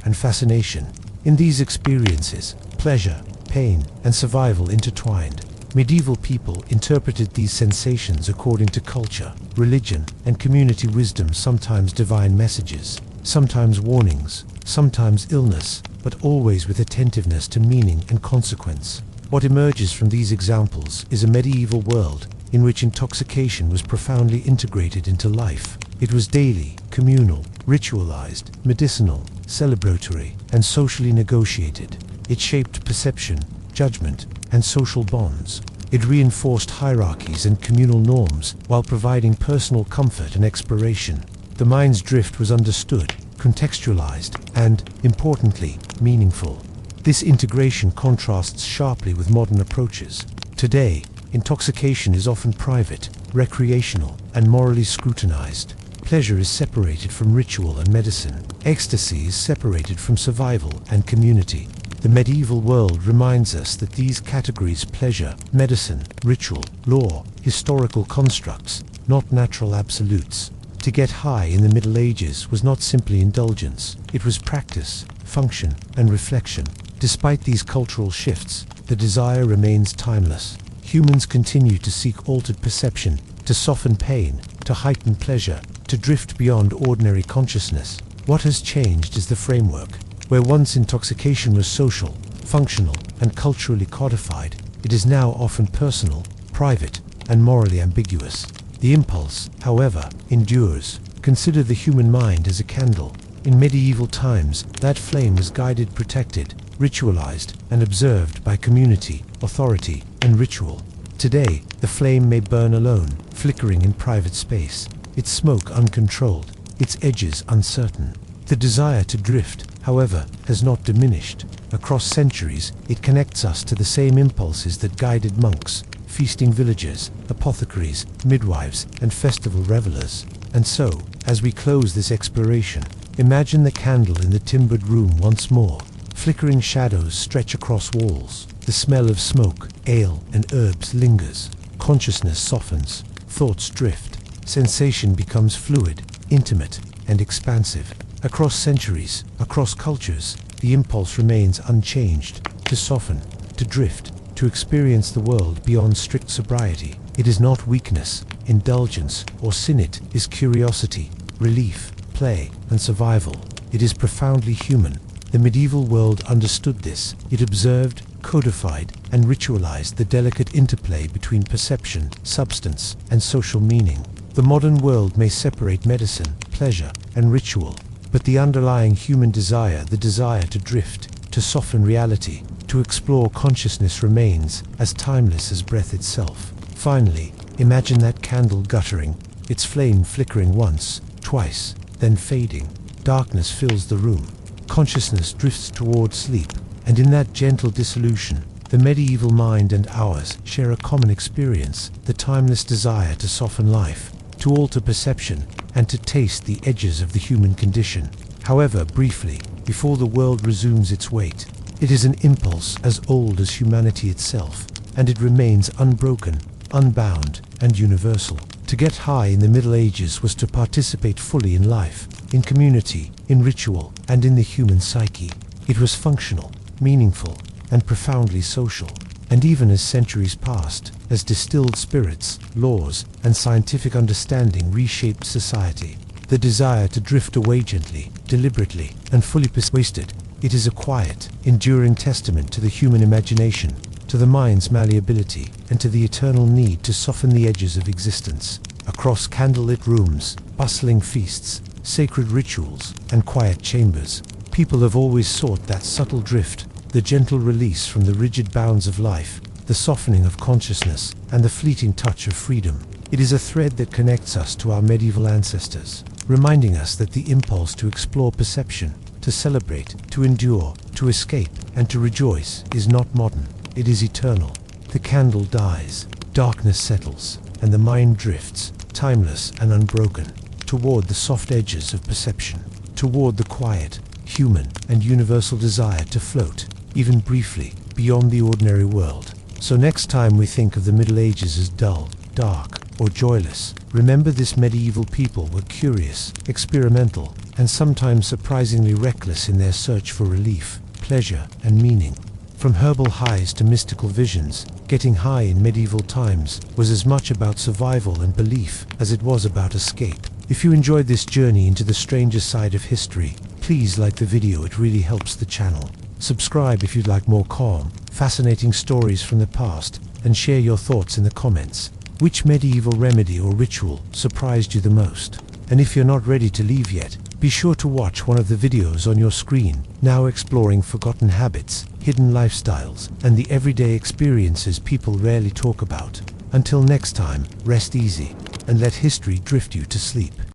and fascination. In these experiences, pleasure, pain, and survival intertwined. Medieval people interpreted these sensations according to culture, religion, and community wisdom, sometimes divine messages, sometimes warnings, sometimes illness, but always with attentiveness to meaning and consequence. What emerges from these examples is a medieval world in which intoxication was profoundly integrated into life. It was daily, communal, ritualized, medicinal, celebratory, and socially negotiated. It shaped perception, judgment, and social bonds. It reinforced hierarchies and communal norms while providing personal comfort and exploration. The mind's drift was understood, contextualized, and, importantly, meaningful. This integration contrasts sharply with modern approaches. Today, intoxication is often private, recreational, and morally scrutinized. Pleasure is separated from ritual and medicine. Ecstasy is separated from survival and community. The medieval world reminds us that these categories, pleasure, medicine, ritual, law, historical constructs, not natural absolutes. To get high in the Middle Ages was not simply indulgence, it was practice, function, and reflection. Despite these cultural shifts, the desire remains timeless. Humans continue to seek altered perception, to soften pain, to heighten pleasure, to drift beyond ordinary consciousness. What has changed is the framework. Where once intoxication was social, functional, and culturally codified, it is now often personal, private, and morally ambiguous. The impulse, however, endures. Consider the human mind as a candle. In medieval times, that flame was guided, protected, ritualized, and observed by community, authority, and ritual. Today, the flame may burn alone, flickering in private space, its smoke uncontrolled, its edges uncertain. The desire to drift, however, has not diminished. Across centuries, it connects us to the same impulses that guided monks, feasting villagers, apothecaries, midwives, and festival revelers. And so, as we close this exploration, imagine the candle in the timbered room once more. Flickering shadows stretch across walls. The smell of smoke, ale, and herbs lingers. Consciousness softens. Thoughts drift. Sensation becomes fluid, intimate, and expansive. Across centuries, across cultures, the impulse remains unchanged, to soften, to drift, to experience the world beyond strict sobriety. It is not weakness, indulgence, or sin. It is curiosity, relief, play, and survival. It is profoundly human. The medieval world understood this. It observed, codified, and ritualized the delicate interplay between perception, substance, and social meaning. The modern world may separate medicine, pleasure, and ritual, but the underlying human desire, the desire to drift, to soften reality, to explore consciousness, remains as timeless as breath itself. Finally, imagine that candle guttering, its flame flickering once, twice, then fading. Darkness fills the room. Consciousness drifts toward sleep, and in that gentle dissolution, the medieval mind and ours share a common experience, the timeless desire to soften life, to alter perception, and to taste the edges of the human condition. However briefly, before the world resumes its weight, it is an impulse as old as humanity itself, and it remains unbroken, unbound, and universal. To get high in the Middle Ages was to participate fully in life, in community, in ritual, and in the human psyche. It was functional, meaningful, and profoundly social. And even as centuries passed, as distilled spirits, laws, and scientific understanding reshaped society, the desire to drift away gently, deliberately, and fully wasted, it is a quiet, enduring testament to the human imagination, to the mind's malleability, and to the eternal need to soften the edges of existence. Across candlelit rooms, bustling feasts, sacred rituals, and quiet chambers, people have always sought that subtle drift, the gentle release from the rigid bounds of life, the softening of consciousness, and the fleeting touch of freedom. It is a thread that connects us to our medieval ancestors, reminding us that the impulse to explore perception, to celebrate, to endure, to escape, and to rejoice is not modern. It is eternal. The candle dies, darkness settles, and the mind drifts, timeless and unbroken, toward the soft edges of perception, toward the quiet, human, and universal desire to float, even briefly, beyond the ordinary world. So next time we think of the Middle Ages as dull, dark, or joyless, remember this medieval people were curious, experimental, and sometimes surprisingly reckless in their search for relief, pleasure, and meaning. From herbal highs to mystical visions, getting high in medieval times was as much about survival and belief as it was about escape. If you enjoyed this journey into the stranger side of history, please like the video, it really helps the channel. Subscribe if you'd like more calm, fascinating stories from the past, and share your thoughts in the comments. Which medieval remedy or ritual surprised you the most? And if you're not ready to leave yet, be sure to watch one of the videos on your screen, now exploring forgotten habits, hidden lifestyles, and the everyday experiences people rarely talk about. Until next time, rest easy, and let history drift you to sleep.